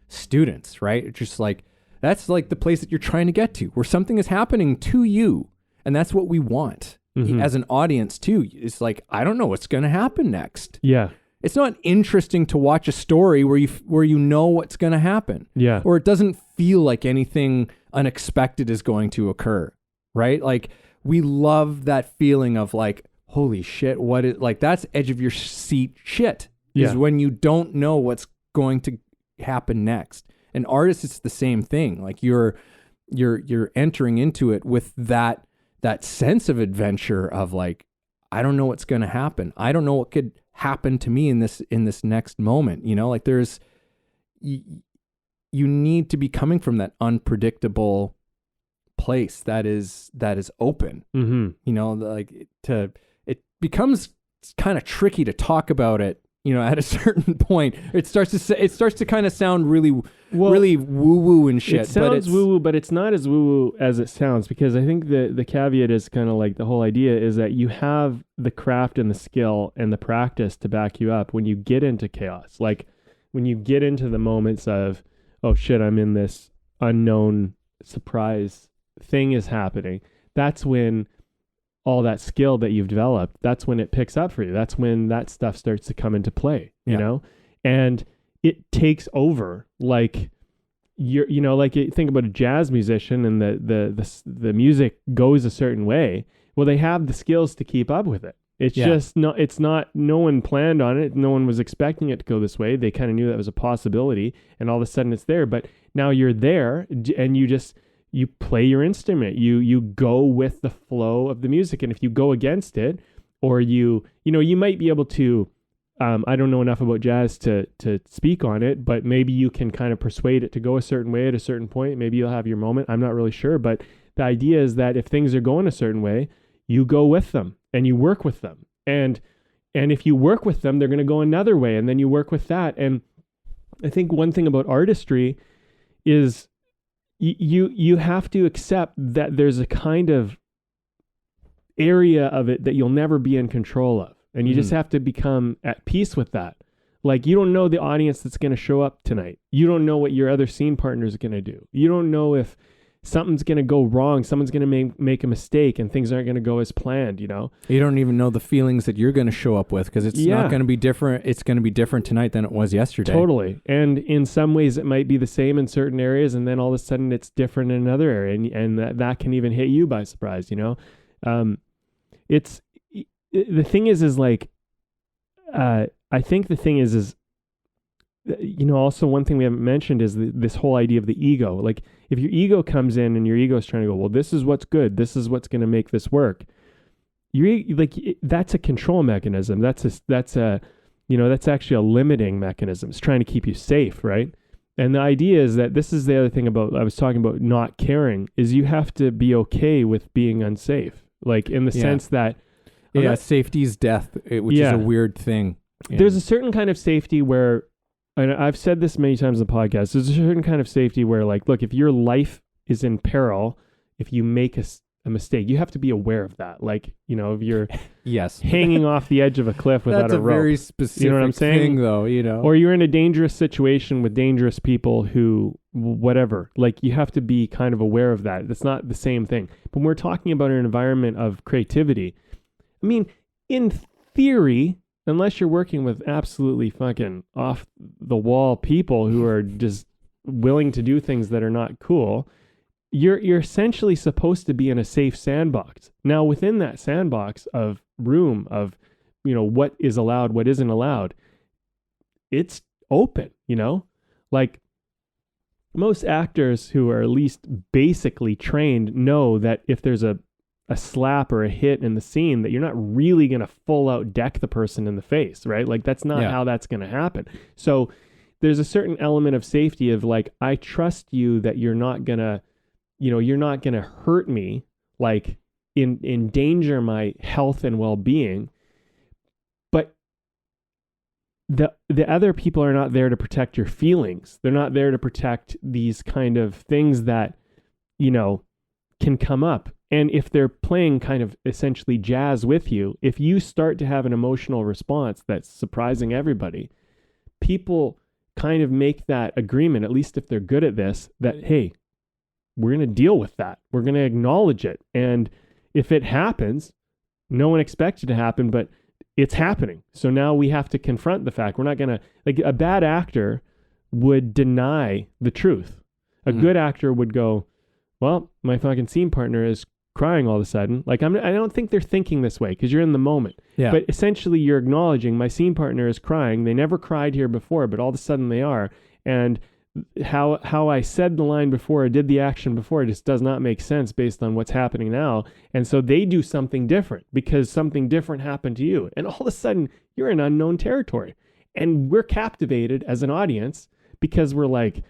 students, right? It's just like, that's like the place that you're trying to get to, where something is happening to you. And that's what we want as an audience too. It's like, I don't know what's going to happen next. Yeah. It's not interesting to watch a story where you know what's going to happen. Yeah. Or it doesn't feel like anything unexpected is going to occur, right? Like, we love that feeling of like, holy shit, that's edge of your seat shit. Is when you don't know what's going to happen next. And artists, it's the same thing. Like, you're entering into it with that sense of adventure of like, I don't know what's going to happen. I don't know what could happen to me in this next moment. You know, like, you need to be coming from that unpredictable place that is open. You know, like, it becomes kind of tricky to talk about it. You know, at a certain point, it starts to kind of sound really woo-woo and shit. It sounds woo-woo, but it's not as woo-woo as it sounds, because I think the caveat is kind of like, the whole idea is that you have the craft and the skill and the practice to back you up when you get into chaos. Like, when you get into the moments of, oh shit, I'm in this unknown surprise thing is happening. That's when all that skill that you've developed, that's when it picks up for you. That's when that stuff starts to come into play, you know? And it takes over. Like, like, you think about a jazz musician, and the music goes a certain way. Well, they have the skills to keep up with it. It's just no one planned on it. No one was expecting it to go this way. They kind of knew that was a possibility, and all of a sudden it's there. But now you're there, and you play your instrument, you go with the flow of the music. And if you go against it, or you might be able to, I don't know enough about jazz to speak on it, but maybe you can kind of persuade it to go a certain way at a certain point. Maybe you'll have your moment. I'm not really sure. But the idea is that if things are going a certain way, you go with them and you work with them. And if you work with them, they're going to go another way. And then you work with that. And I think one thing about artistry is, you have to accept that there's a kind of area of it that you'll never be in control of. And you just have to become at peace with that. Like, you don't know the audience that's going to show up tonight. You don't know what your other scene partner is going to do. You don't know if something's going to go wrong. Someone's going to make a mistake and things aren't going to go as planned, you know? You don't even know the feelings that you're going to show up with, because it's not going to be different. It's going to be different tonight than it was yesterday. Totally. And in some ways it might be the same in certain areas, and then all of a sudden it's different in another area. And that can even hit you by surprise, you know? The thing is like, I think the thing is, you know, also one thing we haven't mentioned is this whole idea of the ego. Like, if your ego comes in and your ego is trying to go, well, this is what's good, this is what's going to make this work. That's a control mechanism. That's actually a limiting mechanism. It's trying to keep you safe, right? And the idea is that this is the other thing about, I was talking about not caring, is you have to be okay with being unsafe. Like, in the sense that, safety is death, which is a weird thing. Yeah. There's a certain kind of safety where, and I've said this many times in the podcast, there's a certain kind of safety where, like, look, if your life is in peril, if you make a mistake. You have to be aware of that. Like, you know, if you're Yes. hanging off the edge of a cliff without That's a a rope, very specific you know what I'm saying? thing, though, you know. or you're in a dangerous situation with dangerous people who, whatever, like you have to be kind of aware of that. It's not the same thing. But when we're talking about an environment of creativity, I mean, in theory, unless you're working with absolutely fucking off the wall people who are just willing to do things that are not cool, you're essentially supposed to be in a safe sandbox. Now, within that sandbox of room of, you know, what is allowed, what isn't allowed, it's open, you know? Like most actors who are at least basically trained know that if there's a slap or a hit in the scene, that you're not really going to full out deck the person in the face, right? Like that's not how that's going to happen. So there's a certain element of safety of like, I trust you that you're not going to, you know, you're not going to hurt me, like endanger my health and well-being. But the other people are not there to protect your feelings. They're not there to protect these kind of things that, you know, can come up. And if they're playing kind of essentially jazz with you, if you start to have an emotional response that's surprising everybody, people kind of make that agreement, at least if they're good at this, that, hey, we're going to deal with that. We're going to acknowledge it. And if it happens, no one expects it to happen, but it's happening. So now we have to confront the fact. We're not going to, like a bad actor would deny the truth. A good actor would go, well, my fucking scene partner is crying all of a sudden. Like I don't think they're thinking this way because you're in the moment. Yeah. But essentially you're acknowledging my scene partner is crying. They never cried here before, but all of a sudden they are. And how I said the line before, I did the action before, it just does not make sense based on what's happening now. And so they do something different because something different happened to you. And all of a sudden you're in unknown territory. And we're captivated as an audience because we're like,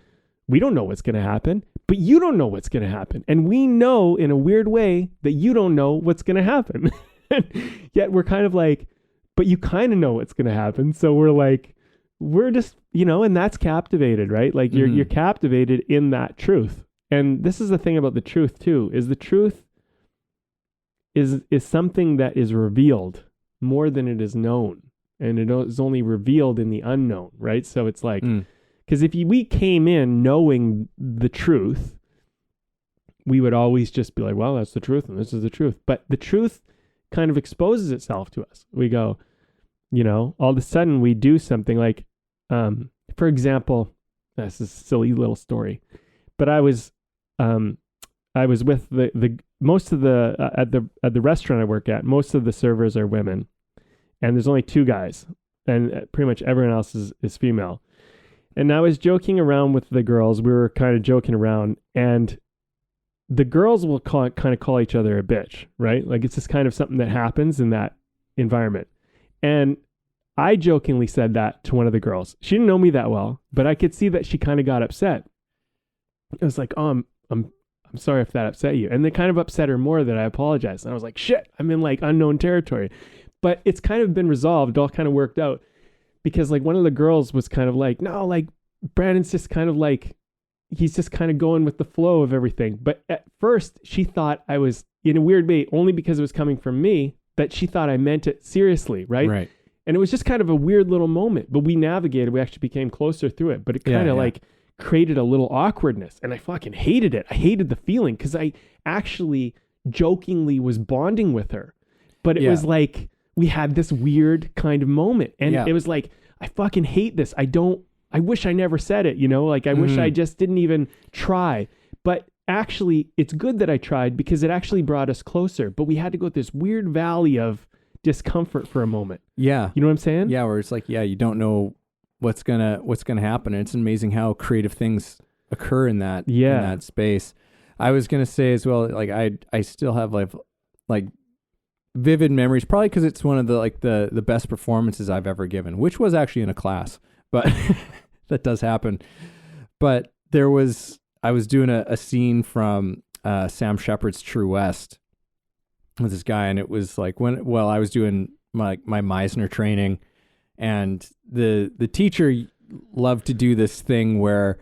we don't know what's going to happen, but you don't know what's going to happen. And we know in a weird way that you don't know what's going to happen. Yet we're kind of like, but you kind of know what's going to happen. So we're like, we're just, you know, and that's captivated, right? Like you're captivated in that truth. And this is the thing about the truth too, is the truth is something that is revealed more than it is known. And it is only revealed in the unknown, right? So it's like, because if we came in knowing the truth, we would always just be like, well, that's the truth and this is the truth. But the truth kind of exposes itself to us. We go, you know, all of a sudden we do something like, for example, this is a silly little story, but I was with the most of the at the restaurant I work at, most of the servers are women, and there's only 2 guys, and pretty much everyone else is female. And I was joking around with the girls. We were kind of joking around, and the girls will kind of call each other a bitch, right? Like it's just kind of something that happens in that environment. And I jokingly said that to one of the girls. She didn't know me that well, but I could see that she kind of got upset. I was like, oh, I'm sorry if that upset you. And it kind of upset her more that I apologized. And I was like, shit, I'm in like unknown territory. But it's kind of been resolved, all kind of worked out. Because like one of the girls was kind of like, no, like Brandon's just kind of like, he's just kind of going with the flow of everything. But at first she thought I was, in a weird way, only because it was coming from me, that she thought I meant it seriously, right? Right. And it was just kind of a weird little moment, but we navigated, we actually became closer through it, but it kind of like created a little awkwardness, and I fucking hated it. I hated the feeling because I actually jokingly was bonding with her, but it was like, we had this weird kind of moment, and it was like, I fucking hate this. I wish I never said it, you know, like I wish I just didn't even try, but actually it's good that I tried because it actually brought us closer, but we had to go through this weird valley of discomfort for a moment. Yeah. You know what I'm saying? Yeah, where it's like, you don't know what's gonna happen. And it's amazing how creative things occur in that in that space. I was gonna say as well, like I still have like vivid memories, probably because it's one of the best performances I've ever given, which was actually in a class, but that does happen. But I was doing a scene from Sam Shepard's True West with this guy, and it was like I was doing my Meisner training, and the teacher loved to do this thing where,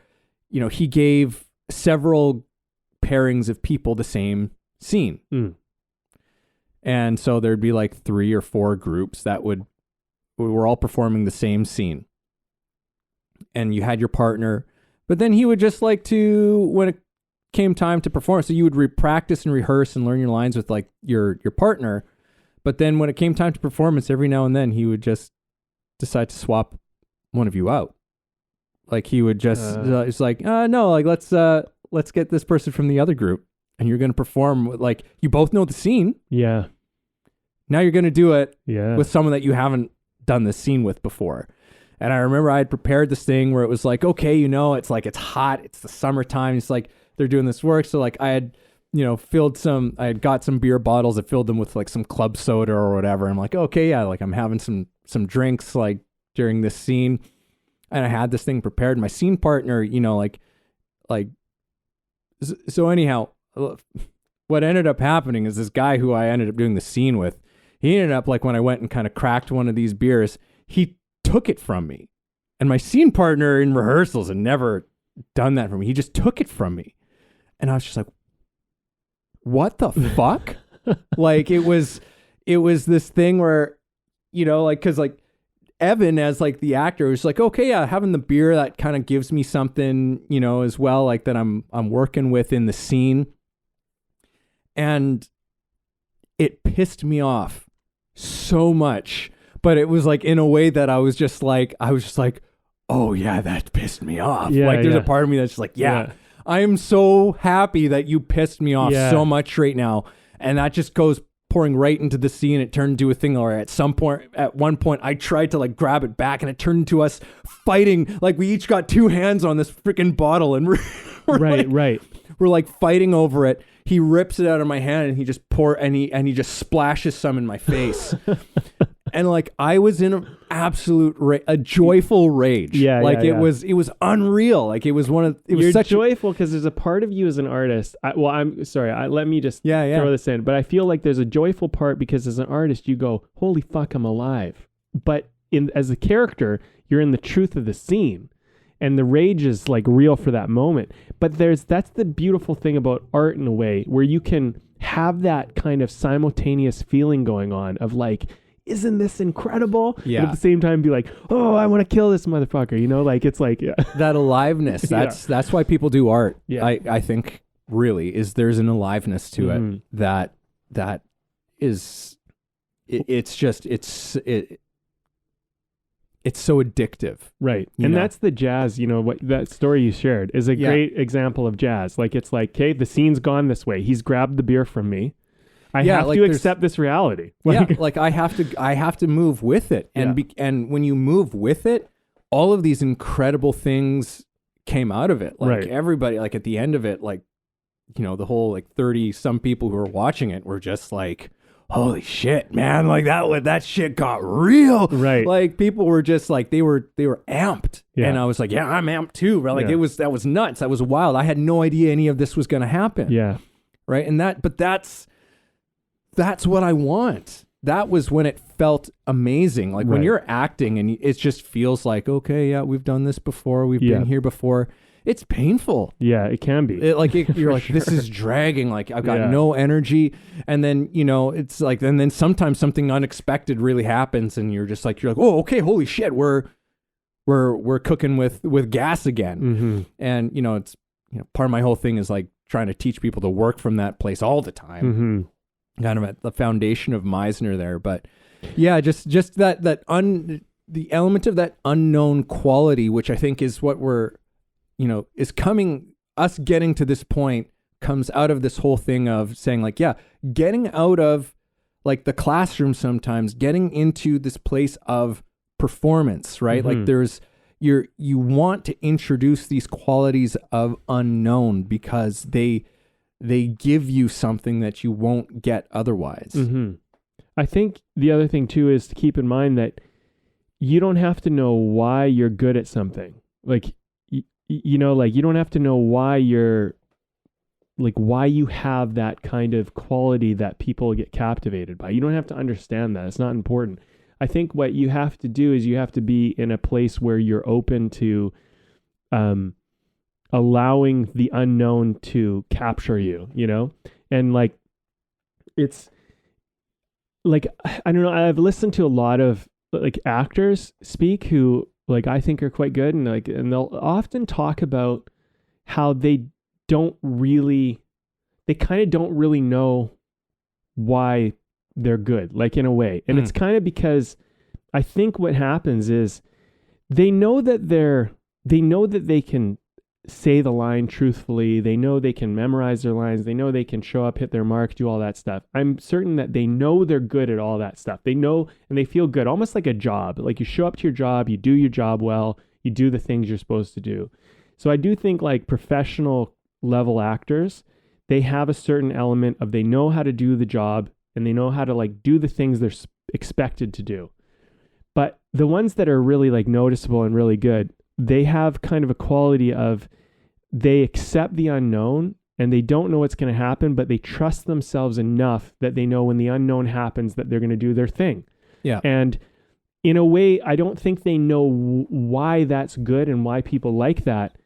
you know, he gave several pairings of people the same scene. Mm. And so there'd be like 3 or 4 groups we were all performing the same scene. And you had your partner, but then he would just like to, when it came time to perform, so you would practice and rehearse and learn your lines with like your partner. But then when it came time to performance, every now and then he would just decide to swap one of you out. Like he would just, it's like, no, like let's get this person from the other group. And you're going to perform with, like, you both know the scene. Yeah. Now you're going to do it Yeah. with someone that you haven't done this scene with before. And I remember I had prepared this thing where it was like, okay, you know, it's like, it's hot. It's the summertime. It's like, they're doing this work. So like I had, you know, I had got some beer bottles. I filled them with like some club soda or whatever. I'm like, okay, yeah, like I'm having some drinks like during this scene. And I had this thing prepared. My scene partner, you know, so anyhow, what ended up happening is this guy who I ended up doing the scene with, he ended up like when I went and kind of cracked one of these beers, he took it from me. And my scene partner in rehearsals had never done that for me. He just took it from me. And I was just like, what the fuck? Like it was this thing where, you know, like, cause like Evan as like the actor was like, okay, yeah, having the beer, that kind of gives me something, you know, as well, like that I'm working with in the scene. And it pissed me off so much, but it was like in a way that I was just like, oh yeah, that pissed me off. Yeah, like there's yeah. a part of me that's just like, yeah, I am so happy that you pissed me off so much right now. And that just goes pouring right into the scene. It turned into a thing where at one point I tried to like grab it back and it turned into us fighting. Like we each got 2 hands on this freaking bottle and we're like fighting over it. He rips it out of my hand and he just he just splashes some in my face. And like I was in an absolute a joyful rage. It was unreal. Like it was You're joyful because there's a part of you as an artist. I'm sorry. Let me just throw this in. But I feel like there's a joyful part because as an artist, you go, "Holy fuck, I'm alive." But as a character, you're in the truth of the scene, and the rage is like real for that moment. But that's the beautiful thing about art in a way where you can have that kind of simultaneous feeling going on of like, isn't this incredible? Yeah. But at the same time be like, oh, I want to kill this motherfucker. You know, like it's like that aliveness. That's why people do art. Yeah. I think really is there's an aliveness to it that is it's so addictive. Right. And that's the jazz, you know, what that story you shared is a great example of jazz. Like it's like, okay, the scene's gone this way. He's grabbed the beer from me. I have to accept this reality. Like I have to move with it. And and when you move with it, all of these incredible things came out of it. Like everybody, like at the end of it, like, you know, the whole like 30 some people who were watching it were just like, holy shit, man. Like that shit got real. Right. Like people were just like, they were amped. Yeah. And I was like, yeah, I'm amped too. Right? Like that was nuts. That was wild. I had no idea any of this was going to happen. Yeah. Right. And that's what I want. That was when it felt amazing. Like when you're acting and it just feels like, okay, yeah, we've done this before. We've been here before. It's painful. Yeah, it can be. You're like, this is dragging. Like I've got no energy. And then, you know, it's like, and then sometimes something unexpected really happens and you're like, oh, okay, holy shit. We're cooking with gas again. Mm-hmm. And, you know, it's, you know, part of my whole thing is like trying to teach people to work from that place all the time. Mm-hmm. Kind of at the foundation of Meisner there, but yeah, just the element of that unknown quality, which I think is what we're, you know, is coming, us getting to this point comes out of this whole thing of saying like, yeah, getting out of like the classroom sometimes, getting into this place of performance, right? Mm-hmm. Like you want to introduce these qualities of unknown because they give you something that you won't get otherwise. Mm-hmm. I think the other thing too is to keep in mind that you don't have to know why you're good at something. Like, you know, like you don't have to know why why you have that kind of quality that people get captivated by. You don't have to understand that. It's not important. I think what you have to do is you have to be in a place where you're open to, allowing the unknown to capture you, you know? And like it's like, I don't know, I've listened to a lot of like actors speak who like I think are quite good, and like, and they'll often talk about how they kind of don't really know why they're good, like in a way. And it's kind of because I think what happens is they know that they can say the line truthfully. They know they can memorize their lines. They know they can show up, hit their mark, do all that stuff. I'm certain that they know they're good at all that stuff. They know, and they feel good, almost like a job. Like you show up to your job, you do your job well, you do the things you're supposed to do. So I do think like professional level actors, they have a certain element of they know how to do the job and they know how to like do the things they're expected to do. But the ones that are really like noticeable and really good, they have kind of a quality of they accept the unknown and they don't know what's going to happen, but they trust themselves enough that they know when the unknown happens that they're going to do their thing. Yeah. And in a way, I don't think they know why that's good and why people like that,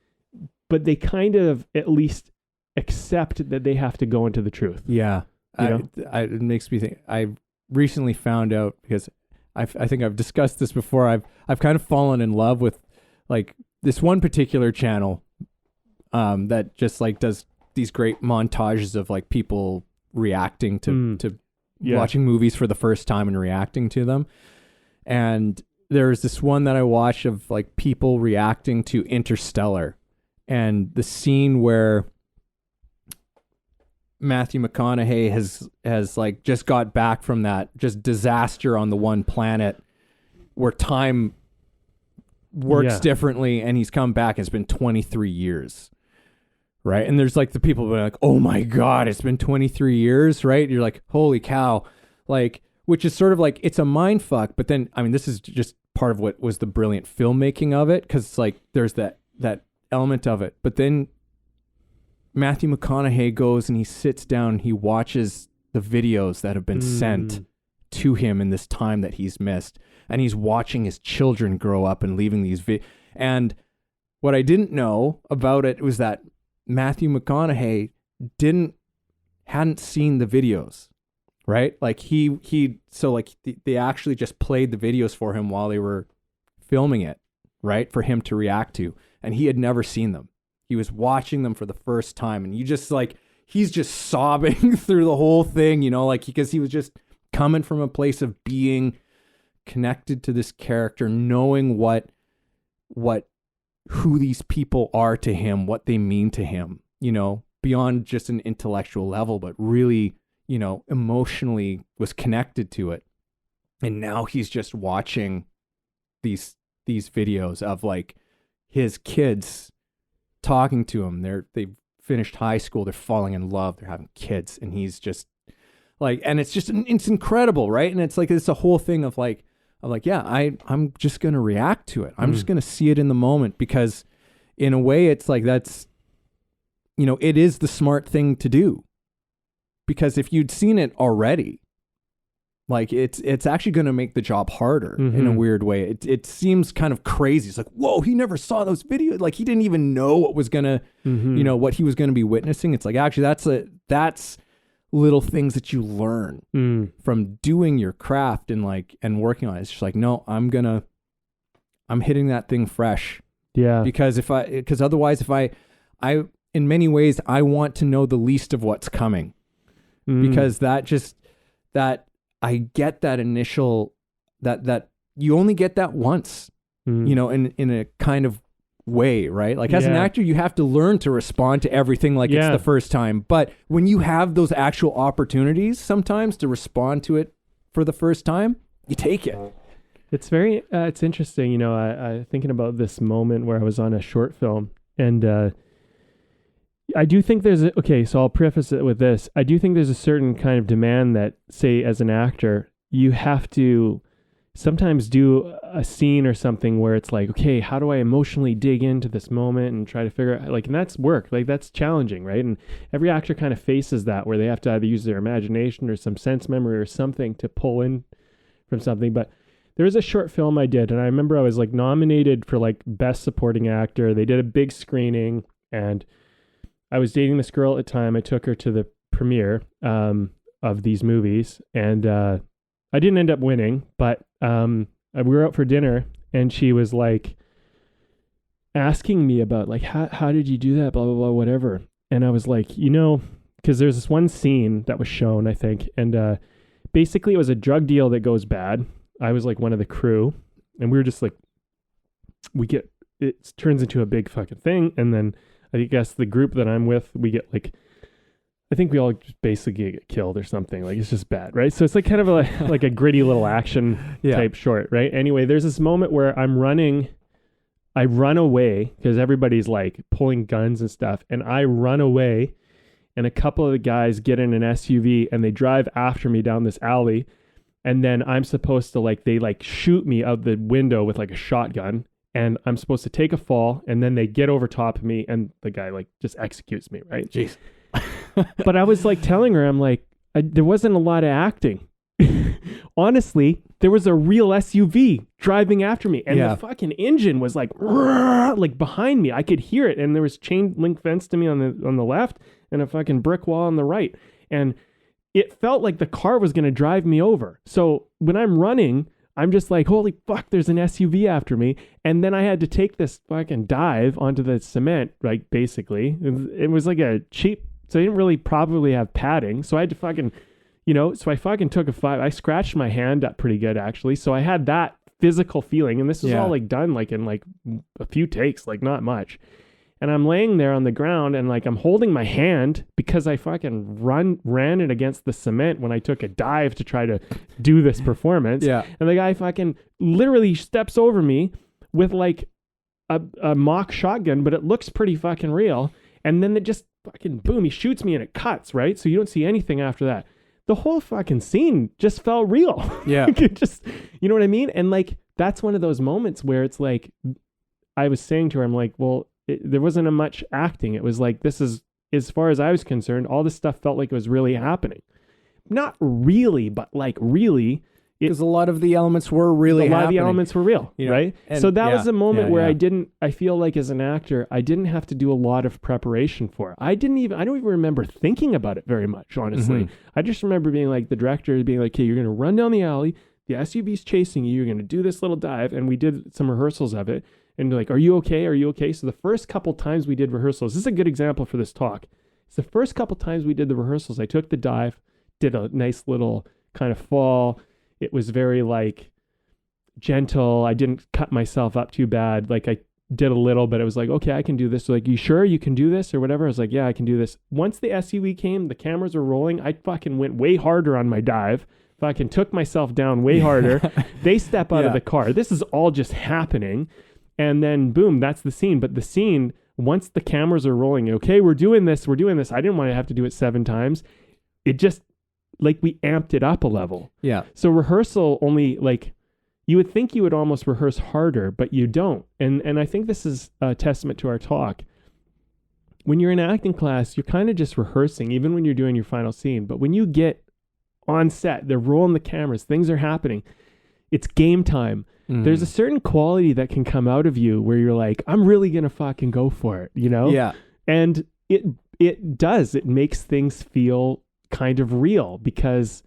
but they kind of at least accept that they have to go into the truth. Yeah. It makes me think. I recently found out, because I think I've discussed this before. I've kind of fallen in love with like this one particular channel that just like does these great montages of like people reacting to watching movies for the first time and reacting to them. And there's this one that I watched of like people reacting to Interstellar, and the scene where Matthew McConaughey has like just got back from that just disaster on the one planet where time works differently, and he's come back. It's been 23 years. Right. And there's like the people who are like, oh my God, it's been 23 years. Right. You're like, holy cow. Like, which is sort of like, it's a mind fuck. But then, I mean, this is just part of what was the brilliant filmmaking of it. Cause it's like, there's that element of it. But then Matthew McConaughey goes and he sits down, he watches the videos that have been sent to him in this time that he's missed. And he's watching his children grow up and leaving these and what I didn't know about it was that Matthew McConaughey hadn't seen the videos, right? Like they actually just played the videos for him while they were filming it, right? For him to react to. And he had never seen them. He was watching them for the first time, and you just like, he's just sobbing through the whole thing, you know, like because he was just coming from a place of being connected to this character, knowing who these people are to him, what they mean to him, you know, beyond just an intellectual level, but really, you know, emotionally was connected to it. And now he's just watching these videos of like his kids talking to him. They've finished high school, they're falling in love, they're having kids, and he's just like, and it's just it's incredible, right? And it's like it's a whole thing of like, yeah, I'm just going to react to it. I'm just going to see it in the moment, because in a way it's like, that's, you know, it is the smart thing to do, because if you'd seen it already, like it's actually going to make the job harder in a weird way. It seems kind of crazy. It's like, whoa, he never saw those videos. Like he didn't even know what was going to, you know, what he was going to be witnessing. It's like, actually that's little things that you learn from doing your craft and working on it. It's just like, no, I'm hitting that thing fresh. Yeah. Because otherwise if I in many ways, I want to know the least of what's coming, because that I get that initial, that you only get that once, you know, in a kind of way, right? Like as an actor, you have to learn to respond to everything like it's the first time. But when you have those actual opportunities sometimes to respond to it for the first time, you take it. It's very, it's interesting. You know, I thinking about this moment where I was on a short film, and I do think so I'll preface it with this. I do think there's a certain kind of demand that, say, as an actor, you have to sometimes do a scene or something where it's like, okay, how do I emotionally dig into this moment and try to figure out, like, and that's work, like that's challenging, right? And every actor kind of faces that, where they have to either use their imagination or some sense memory or something to pull in from something. But there was a short film I did, and I remember I was like nominated for like best supporting actor. They did a big screening, and I was dating this girl at the time. I took her to the premiere of these movies, and I didn't end up winning, but we were out for dinner, and she was like asking me about like how did you do that, blah blah blah, whatever. And I was like, you know, because there's this one scene that was shown, I think, and basically it was a drug deal that goes bad. I was like one of the crew, and we were just like, it turns into a big fucking thing, and then I guess the group that I'm with, we get like, I think we all just basically get killed or something. Like, it's just bad, right? So it's like kind of like a gritty little action type short, right? Anyway, there's this moment where I run away because everybody's like pulling guns and stuff, and I run away, and a couple of the guys get in an SUV and they drive after me down this alley, and then I'm supposed to they shoot me out the window with like a shotgun, and I'm supposed to take a fall, and then they get over top of me, and the guy like just executes me, right? Jeez. But I was like telling her, I'm like, there wasn't a lot of acting. Honestly, there was a real SUV driving after me, and the fucking engine was like behind me. I could hear it, and there was chain link fence to me on the left, and a fucking brick wall on the right, and it felt like the car was going to drive me over. So when I'm running, I'm just like, holy fuck, there's an SUV after me. And then I had to take this fucking dive onto the cement, like basically. It was like a cheap, so I didn't really probably have padding. So I had to fucking, so I fucking took a 5. I scratched my hand up pretty good actually. So I had that physical feeling. And this was all like done like in like a few takes, like not much. And I'm laying there on the ground, and like I'm holding my hand because I fucking ran it against the cement when I took a dive to try to do this performance. Yeah. And the guy fucking literally steps over me with like a mock shotgun, but it looks pretty fucking real. And then it just fucking boom, he shoots me and it cuts, right? So you don't see anything after that. The whole fucking scene just felt real. Yeah. It just, you know what I mean? And like, that's one of those moments where it's like, I was saying to her, I'm like, well, there wasn't much acting. It was like, this is, as far as I was concerned, all this stuff felt like it was really happening. Not really, but like really. Because a lot of the elements were really happening. A lot of the elements were real, right? And so that was a moment where I feel like as an actor, I didn't have to do a lot of preparation for it. I don't even remember thinking about it very much, honestly. Mm-hmm. I just remember being like, the director being like, okay, you're going to run down the alley. The SUV's chasing you. You're going to do this little dive. And we did some rehearsals of it. And like, are you okay? Are you okay? So the first couple times we did rehearsals, this is a good example for this talk. It's the first couple times we did the rehearsals. I took the dive, did a nice little kind of fall. It was very like gentle. I didn't cut myself up too bad. Like I did a little, but it was like, okay, I can do this. So like, you sure you can do this or whatever? I was like, yeah, I can do this. Once the SUV came, the cameras were rolling. I fucking went way harder on my dive. Fucking took myself down way harder. They step out of the car. This is all just happening. And then boom, that's the scene. But the scene, once the cameras are rolling, okay, we're doing this. I didn't want to have to do it 7 times. It just, like, we amped it up a level. Yeah. So rehearsal only, like, you would think you would almost rehearse harder, but you don't. And I think this is a testament to our talk. When you're in acting class, you're kind of just rehearsing, even when you're doing your final scene. But when you get on set, they're rolling the cameras, things are happening. It's game time. There's a certain quality that can come out of you where you're like, I'm really going to fucking go for it, Yeah. And it does. It makes things feel kind of real because,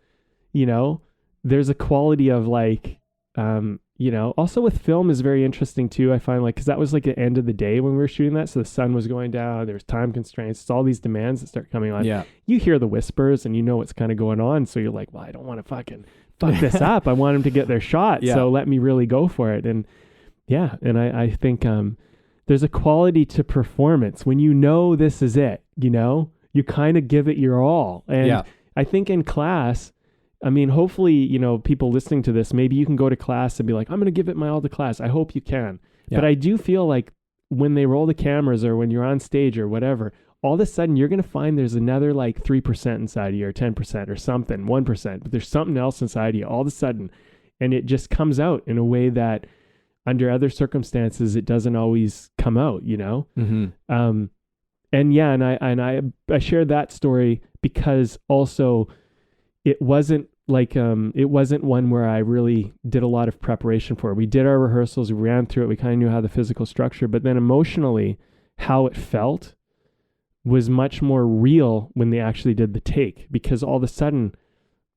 there's a quality of like, also with film is very interesting too. I find like, cause that was like the end of the day when we were shooting that. So the sun was going down, there's time constraints. It's all these demands that start coming on. Yeah. You hear the whispers and you know what's kind of going on. So you're like, well, I don't want to fucking fuck this up. I want them to get their shot. Yeah. So let me really go for it. And I think there's a quality to performance when this is it, you kind of give it your all. And I think in class, I mean, hopefully, people listening to this, maybe you can go to class and be like, I'm going to give it my all to class. I hope you can. Yeah. But I do feel like when they roll the cameras or when you're on stage or whatever, all of a sudden you're going to find there's another like 3% inside of you or 10% or something, 1%, but there's something else inside of you all of a sudden. And it just comes out in a way that under other circumstances, it doesn't always come out, Mm-hmm. And I shared that story because also it wasn't like, it wasn't one where I really did a lot of preparation for it. We did our rehearsals, we ran through it, we kind of knew how the physical structure, but then emotionally, how it felt was much more real when they actually did the take, because all of a sudden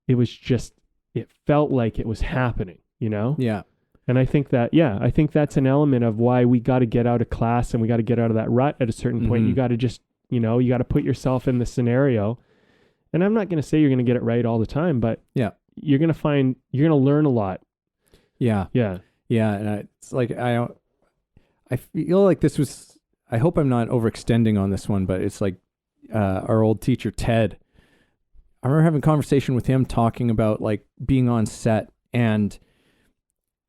it felt like it was happening, you know? Yeah. And I think that's an element of why we got to get out of class and we got to get out of that rut at a certain point. You got to just, you got to put yourself in the scenario. And I'm not going to say you're going to get it right all the time, but you're going to learn a lot. Yeah. Yeah. Yeah. And it's like, I feel like this was, I hope I'm not overextending on this one, but it's like our old teacher, Ted. I remember having a conversation with him talking about like being on set and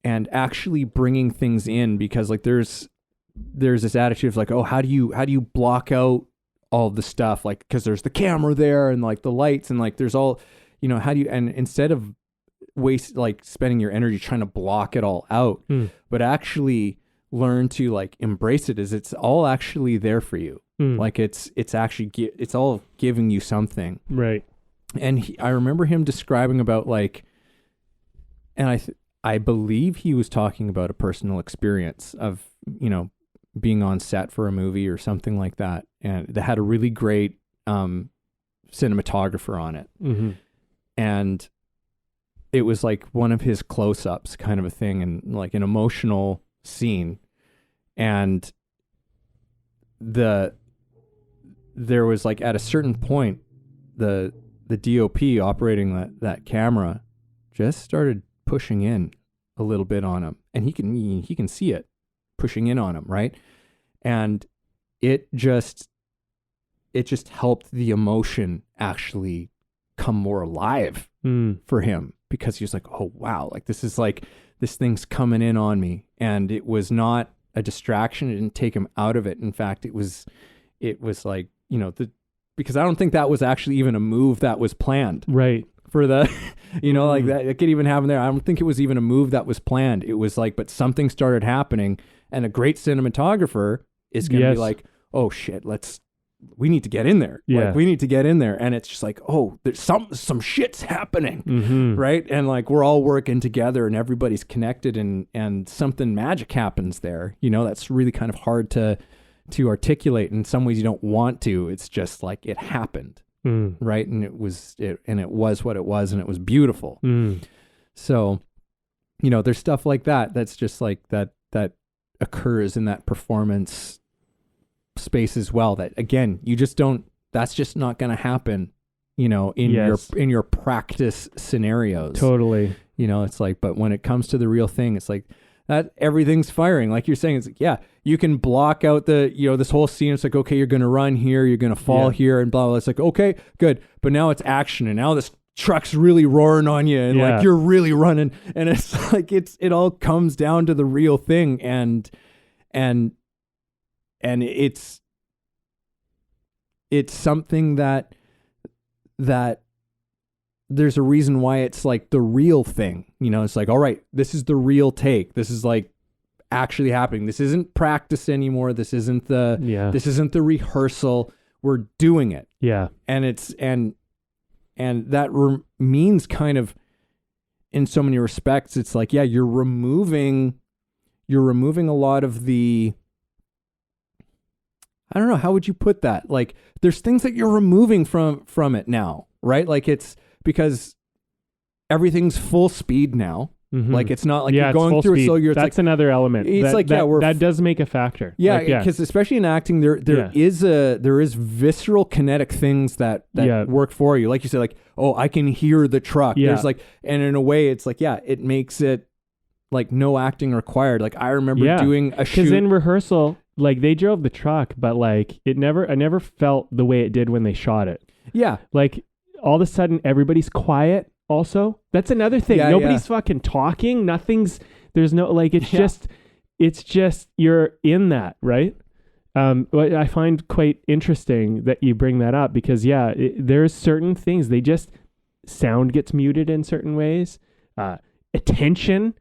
actually bringing things in, because like there's this attitude of like, oh, how do you block out all of the stuff? Like, cause there's the camera there and like the lights and like, there's all, how do you, and instead of spending your energy trying to block it all out, but actually learn to like embrace it as it's all actually there for you. Like it's actually, it's all giving you something. Right. And I remember him describing about like, and I believe he was talking about a personal experience of, being on set for a movie or something like that. And they had a really great cinematographer on it. Mm-hmm. And it was like one of his close-ups kind of a thing, and like an emotional scene. And there was like at a certain point, the DOP operating that camera just started pushing in a little bit on him, and he can see it pushing in on him, right? And it just helped the emotion actually come more alive for him, because he was like, oh wow, like this thing's coming in on me. And it was not a distraction. It didn't take him out of it. In fact, it was like, because I don't think that was actually even a move that was planned. Right. For the, like that, it could even happen there. I don't think it was even a move that was planned. It was like, but something started happening, and a great cinematographer is going to be like, oh shit, we need to get in there. Yeah. Like, we need to get in there. And it's just like, oh, there's some shit's happening. Right. And like, we're all working together and everybody's connected, and something magic happens there. That's really kind of hard to articulate. In some ways you don't want to. It's just like it happened. Right. And it was what it was, and it was beautiful. So, there's stuff like that. That's just like that occurs in that performance space as well. That again, that's just not going to happen, in your practice scenarios. Totally. It's like, but when it comes to the real thing, it's like that everything's firing. Like you're saying, it's like, yeah, you can block out this whole scene. It's like, okay, you're going to run here, you're going to fall here, and blah, blah. It's like, okay, good. But now it's action, and now this truck's really roaring on you, and like you're really running, and it's like it all comes down to the real thing, and it's something that there's a reason why it's like the real thing. It's like, all right, this is the real take. This is like actually happening. This isn't practice anymore. This isn't the rehearsal. We're doing it. Yeah. And it's and that means kind of, in so many respects, it's like, yeah, you're removing a lot of the, I don't know, how would you put that? Like, there's things that you're removing from it now, right? Like, it's because everything's full speed now. Like, it's not like you're going through it. So that's like, another element. It's that does make a factor. Yeah, because especially in acting, there is visceral kinetic things that work for you. Like you said, like, oh, I can hear the truck. Yeah. There's like, and in a way, it's like, yeah, it makes it like no acting required. Like, I remember doing a shoot. Because in rehearsal, like, they drove the truck, but like I never felt the way it did when they shot it. Yeah. Like, all of a sudden everybody's quiet. Also, that's another thing. Nobody's fucking talking. There's no, like, it's just, you're in that, right? What I find quite interesting that you bring that up, because there's certain things, sound gets muted in certain ways, attention,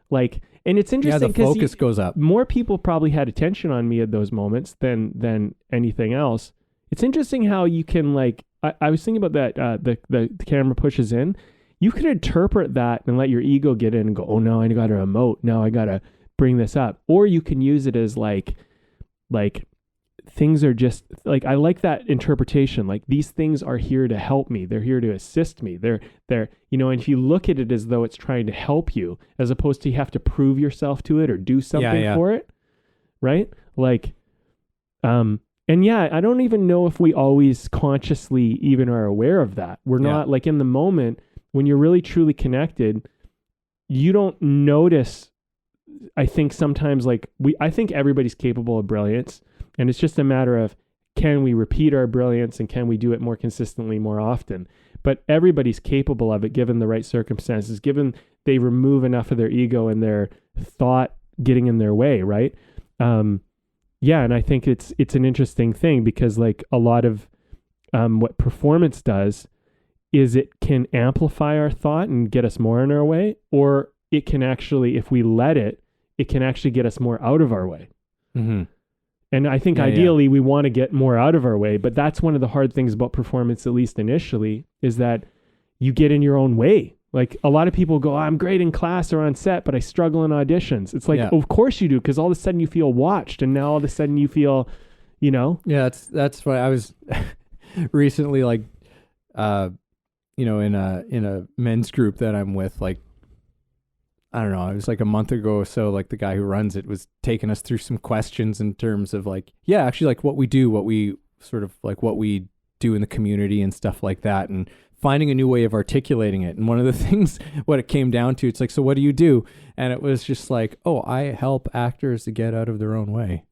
like, and it's interesting because the focus goes up. More people probably had attention on me at those moments than anything else. It's interesting how you can, like, I was thinking about that, the camera pushes in. You could interpret that and let your ego get in and go, oh, no, I got to emote. Now I got to bring this up. Or you can use it as like things are just like, I like that interpretation. Like, these things are here to help me. They're here to assist me. They're, and if you look at it as though it's trying to help you, as opposed to you have to prove yourself to it or do something for it. Right. Like, and yeah, I don't even know if we always consciously even are aware of that. We're not like in the moment when you're really truly connected, you don't notice. I think sometimes I think everybody's capable of brilliance, and it's just a matter of, can we repeat our brilliance and can we do it more consistently, more often? But everybody's capable of it given the right circumstances, given they remove enough of their ego and their thought getting in their way. Right. Yeah, and I think it's an interesting thing because like a lot of what performance does is it can amplify our thought and get us more in our way, or it can actually, if we let it, it can actually get us more out of our way. Mm-hmm. And I think ideally we want to get more out of our way, but that's one of the hard things about performance, at least initially, is that you get in your own way. Like a lot of people go, I'm great in class or on set, but I struggle in auditions. It's like, of course you do, because all of a sudden you feel watched, and now all of a sudden you feel, Yeah, that's why I was recently like, in a men's group that I'm with, like, I don't know, it was like a month ago or so, like the guy who runs it was taking us through some questions in terms of like, actually like what we do in the community and stuff like that, and finding a new way of articulating it. And one of the things, what it came down to, it's like, so what do you do? And it was just like, oh, I help actors to get out of their own way.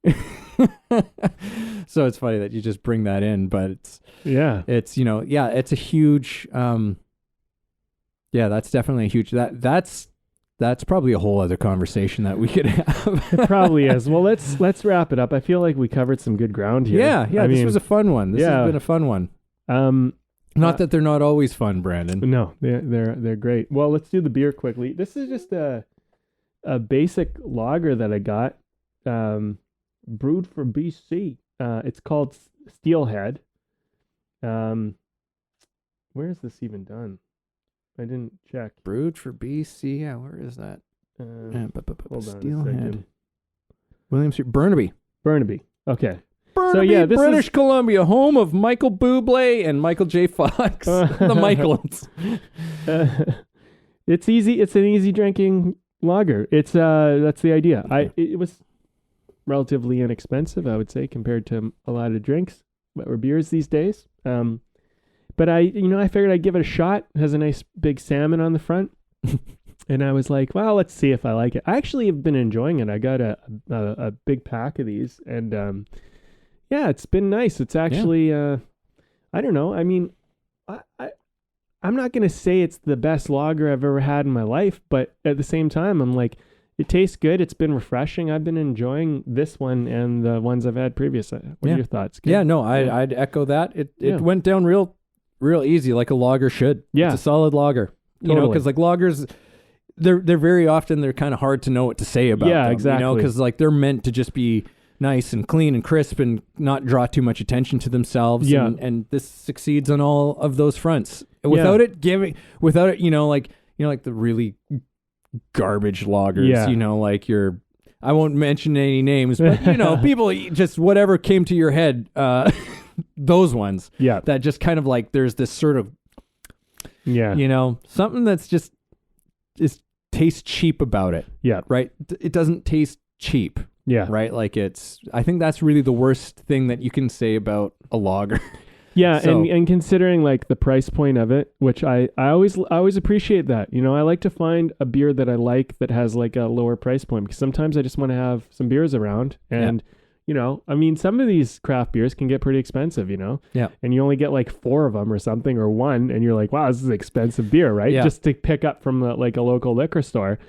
So it's funny that you just bring that in, but it's a huge, that's definitely a huge, that's probably a whole other conversation that we could have. It probably is. Well, let's wrap it up. I feel like we covered some good ground here. Yeah. This was a fun one. This has been a fun one. Not that they're not always fun, Brandon. No, they're great. Well, let's do the beer quickly. This is just a basic lager that I got, brewed from BC. It's called Steelhead. Where is this even done? I didn't check. Brewed for BC. Yeah, where is that? Hold on Steelhead. Williams Burnaby. Okay. Burnaby, so this British Columbia, home of Michael Bublé and Michael J. Fox, the Michaels. It's easy. It's an easy drinking lager. It's that's the idea. It was relatively inexpensive, I would say, compared to a lot of drinks or beers these days. But I figured I'd give it a shot. It has a nice big salmon on the front. And I was like, well, let's see if I like it. I actually have been enjoying it. I got a big pack of these, and it's been nice. It's actually, I don't know. I mean, I'm not going to say it's the best lager I've ever had in my life, but at the same time, I'm like, it tastes good. It's been refreshing. I've been enjoying this one and the ones I've had previous. What are your thoughts? Good? Yeah, no, I'd echo that. It went down real easy, like a lager should. Yeah. It's a solid lager. You know, because like lagers, they're very often, they're kind of hard to know what to say about them. Exactly. You know, because like they're meant to just be nice and clean and crisp and not draw too much attention to themselves. Yeah. And this succeeds on all of those fronts. Without it, like the really garbage lagers, like I won't mention any names, but people just whatever came to your head, those ones that just kind of like, there's this sort of, something that's just tastes cheap about it. Yeah. Right. It doesn't taste cheap. Yeah. Right. Like I think that's really the worst thing that you can say about a lager. Yeah. So, and considering like the price point of it, which I always appreciate that, I like to find a beer that I like that has like a lower price point, because sometimes I just want to have some beers around, and I mean, some of these craft beers can get pretty expensive, Yeah. And you only get like 4 of them or something, or one, and you're like, wow, this is expensive beer, right? Yeah. Just to pick up from like a local liquor store,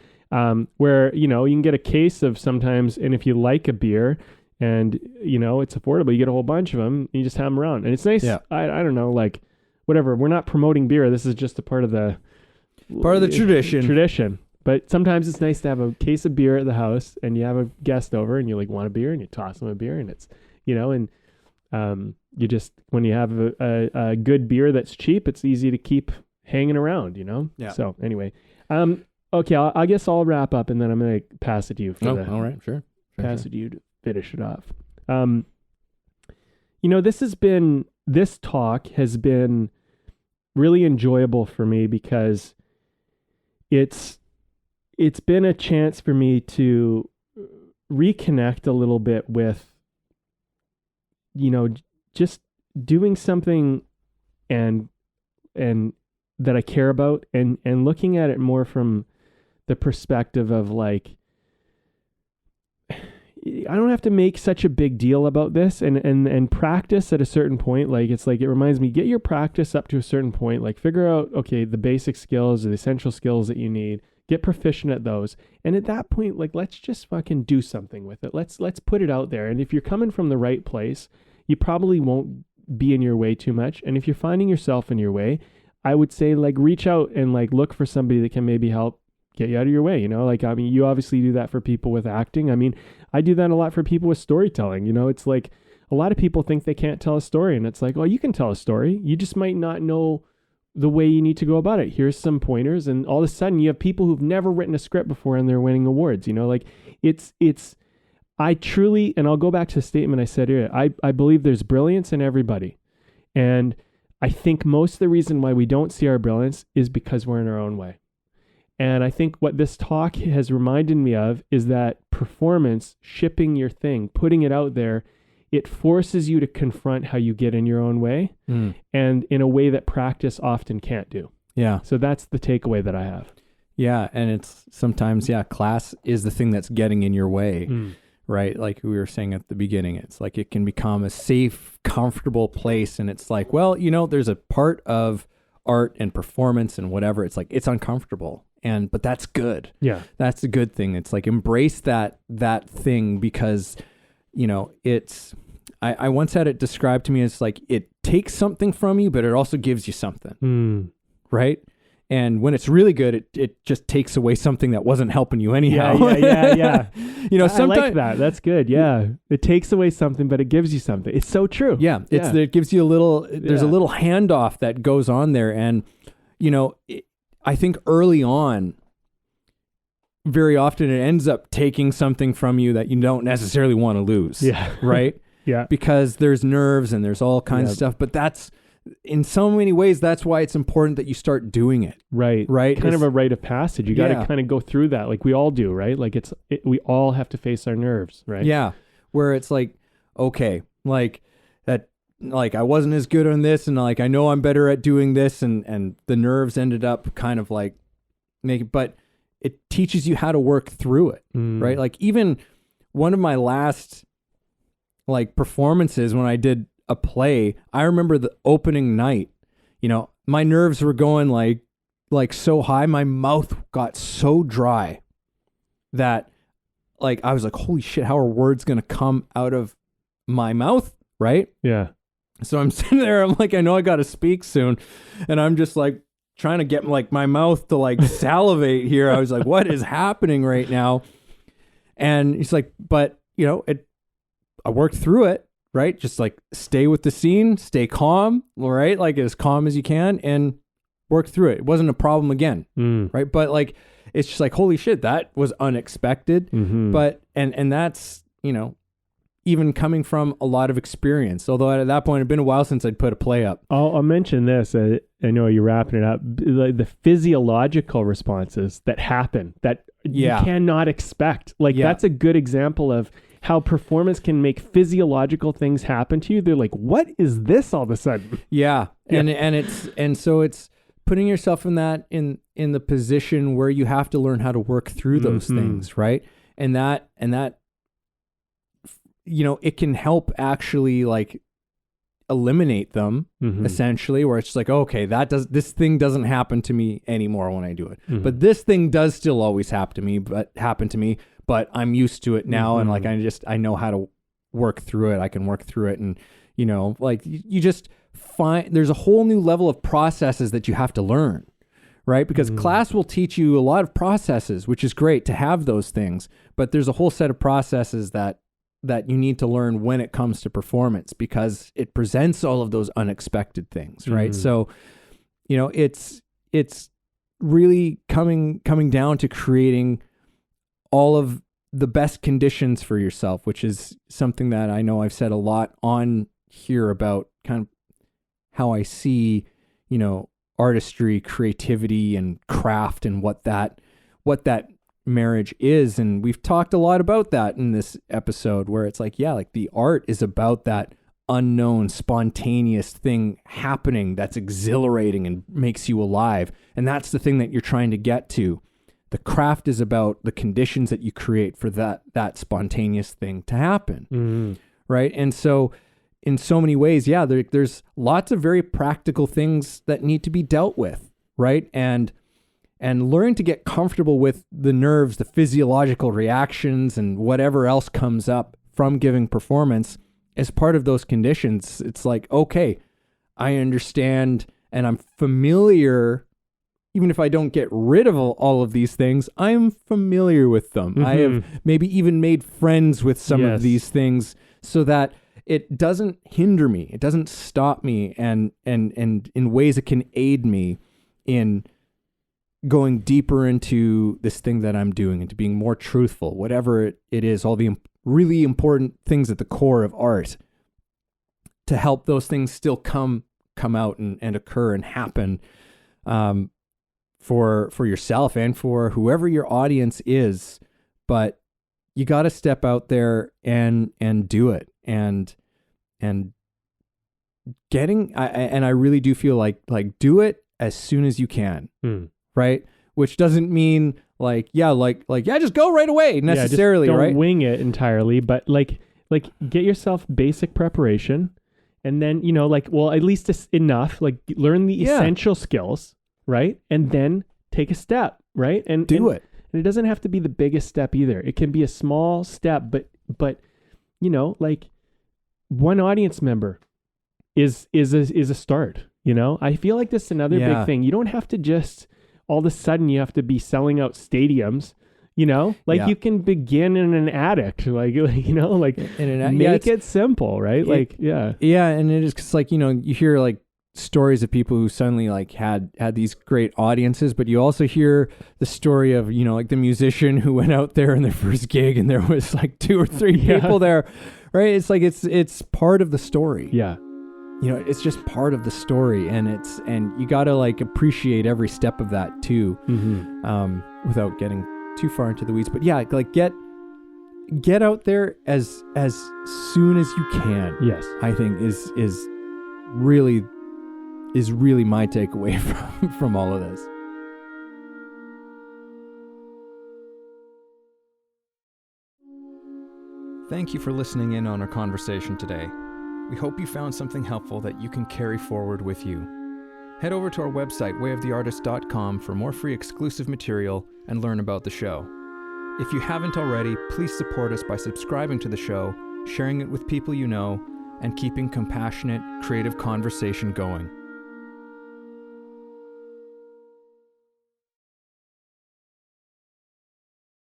where, you can get a case of sometimes, and if you like a beer and, it's affordable, you get a whole bunch of them, and you just have them around. And it's nice. Yeah. I don't know, like whatever, we're not promoting beer. This is just a part of the tradition. But sometimes it's nice to have a case of beer at the house, and you have a guest over, and you like want a beer, and you toss them a beer, and it's, and you just, when you have a good beer that's cheap, it's easy to keep hanging around, Yeah. So anyway, okay, I guess I'll wrap up, and then I'm going to pass it to you. All right, sure. Pass it to you to finish it off. this talk has been really enjoyable for me because it's been a chance for me to reconnect a little bit with, just doing something and that I care about and looking at it more from the perspective of like, I don't have to make such a big deal about this and practice at a certain point. Like, it's like, it reminds me, get your practice up to a certain point, like figure out, okay, the basic skills or the essential skills that you need, get proficient at those. And at that point, like, let's just fucking do something with it. Let's put it out there. And if you're coming from the right place, you probably won't be in your way too much. And if you're finding yourself in your way, I would say like reach out and like look for somebody that can maybe help get you out of your way. Like, I mean, you obviously do that for people with acting. I mean, I do that a lot for people with storytelling. It's like a lot of people think they can't tell a story, and it's like, well, you can tell a story. You just might not know the way you need to go about it. Here's some pointers. And all of a sudden you have people who've never written a script before and they're winning awards, like I truly, and I'll go back to the statement I said earlier, I believe there's brilliance in everybody. And I think most of the reason why we don't see our brilliance is because we're in our own way. And I think what this talk has reminded me of is that performance, shipping your thing, putting it out there, it forces you to confront how you get in your own way and in a way that practice often can't do. Yeah. So that's the takeaway that I have. Yeah. And it's sometimes, class is the thing that's getting in your way, right? Like we were saying at the beginning, it's like it can become a safe, comfortable place. And it's like, well, there's a part of art and performance and whatever. It's like, it's uncomfortable. But that's good. Yeah. That's a good thing. It's like, embrace that thing because, I once had it described to me as like, it takes something from you, but it also gives you something. Right. And when it's really good, it just takes away something that wasn't helping you anyhow. Yeah. Sometimes I like that. That's good. Yeah. It takes away something, but it gives you something. It's so true. Yeah. It gives you a little, there's a little handoff that goes on there. And, I think early on, very often it ends up taking something from you that you don't necessarily want to lose. Yeah. Right? Yeah. Because there's nerves and there's all kinds of stuff. But that's, in so many ways, that's why it's important that you start doing it. Right. Right. Kind of a rite of passage. You got to kind of go through that. Like we all do, right? Like we all have to face our nerves, right? Yeah. Where it's like, okay, like that, like I wasn't as good on this and like, I know I'm better at doing this and the nerves ended up kind of like but it teaches you how to work through it. Right. Like even one of my last like performances when I did a play, I remember the opening night, my nerves were going like so high. My mouth got so dry that like, I was like, holy shit, how are words going to come out of my mouth? Right. Yeah. So I'm sitting there, I'm like, I know I got to speak soon. And I'm just like trying to get like my mouth to like salivate here. I was like, what is happening right now? And he's like, but I worked through it, right? Just like stay with the scene, stay calm, right? Like as calm as you can and work through it. It wasn't a problem again, right? But like, it's just like, holy shit, that was unexpected. But, and that's, even coming from a lot of experience. Although at that point, it'd been a while since I'd put a play up. I'll mention this. I know you're wrapping it up. The physiological responses that happen that you cannot expect. Like that's a good example of how performance can make physiological things happen to you. They're like, what is this all of a sudden? Yeah. And so it's putting yourself in the position where you have to learn how to work through those things, right? And that it can help actually like eliminate them essentially, where it's just like, okay, this thing doesn't happen to me anymore when I do it. But this thing does still always happen to me, but I'm used to it now. And like, I know how to work through it. I can work through it. And, like you just find there's a whole new level of processes that you have to learn, right? Because class will teach you a lot of processes, which is great to have those things, but there's a whole set of processes that you need to learn when it comes to performance because it presents all of those unexpected things, right? So, it's really coming down to creating all of the best conditions for yourself, which is something that I know I've said a lot on here about kind of how I see, you know, artistry, creativity, and craft, and what that marriage is. And we've talked a lot about that in this episode, where it's like, yeah, like the art is about that unknown, spontaneous thing happening that's exhilarating and makes you alive. And that's the thing that you're trying to get to. The craft is about the conditions that you create for that spontaneous thing to happen. Mm-hmm. Right. And so in so many ways, yeah, there's lots of very practical things that need to be dealt with. Right. And learning to get comfortable with the nerves, the physiological reactions, and whatever else comes up from giving performance as part of those conditions. It's like, okay, I understand and I'm familiar. Even if I don't get rid of all of these things, I'm familiar with them. Mm-hmm. I have maybe even made friends with some of these things, so that it doesn't hinder me. It doesn't stop me. And in ways it can aid me in going deeper into this thing that I'm doing, into being more truthful, whatever it is, all the really important things at the core of art, to help those things still come out and occur and happen, for yourself and for whoever your audience is. But you got to step out there and do it, and getting, I really do feel like do it as soon as you can. Right? Which doesn't mean just go right away necessarily, don't right? wing it entirely, but like get yourself basic preparation, and then, you know, like, well, at least enough, like learn the essential skills, right? And then take a step, right? And do it. And it doesn't have to be the biggest step either. It can be a small step, but you know, like one audience member is a start, you know? I feel like this is another big thing. You don't have to just all of a sudden you have to be selling out stadiums, you know, like you can begin in an attic, like you know, like make it simple, right? And it is, 'cause like, you know, you hear like stories of people who suddenly like had these great audiences, but you also hear the story of, you know, like the musician who went out there in their first gig and there was like 2 or 3 people there, right? It's like, it's part of the story. Yeah. You know, it's just part of the story, and you got to like appreciate every step of that too, without getting too far into the weeds. But yeah, like get out there as soon as you can. Yes, I think is really my takeaway from all of this. Thank you for listening in on our conversation today. We hope you found something helpful that you can carry forward with you. Head over to our website, wayoftheartist.com, for more free exclusive material and learn about the show. If you haven't already, please support us by subscribing to the show, sharing it with people you know, and keeping compassionate, creative conversation going.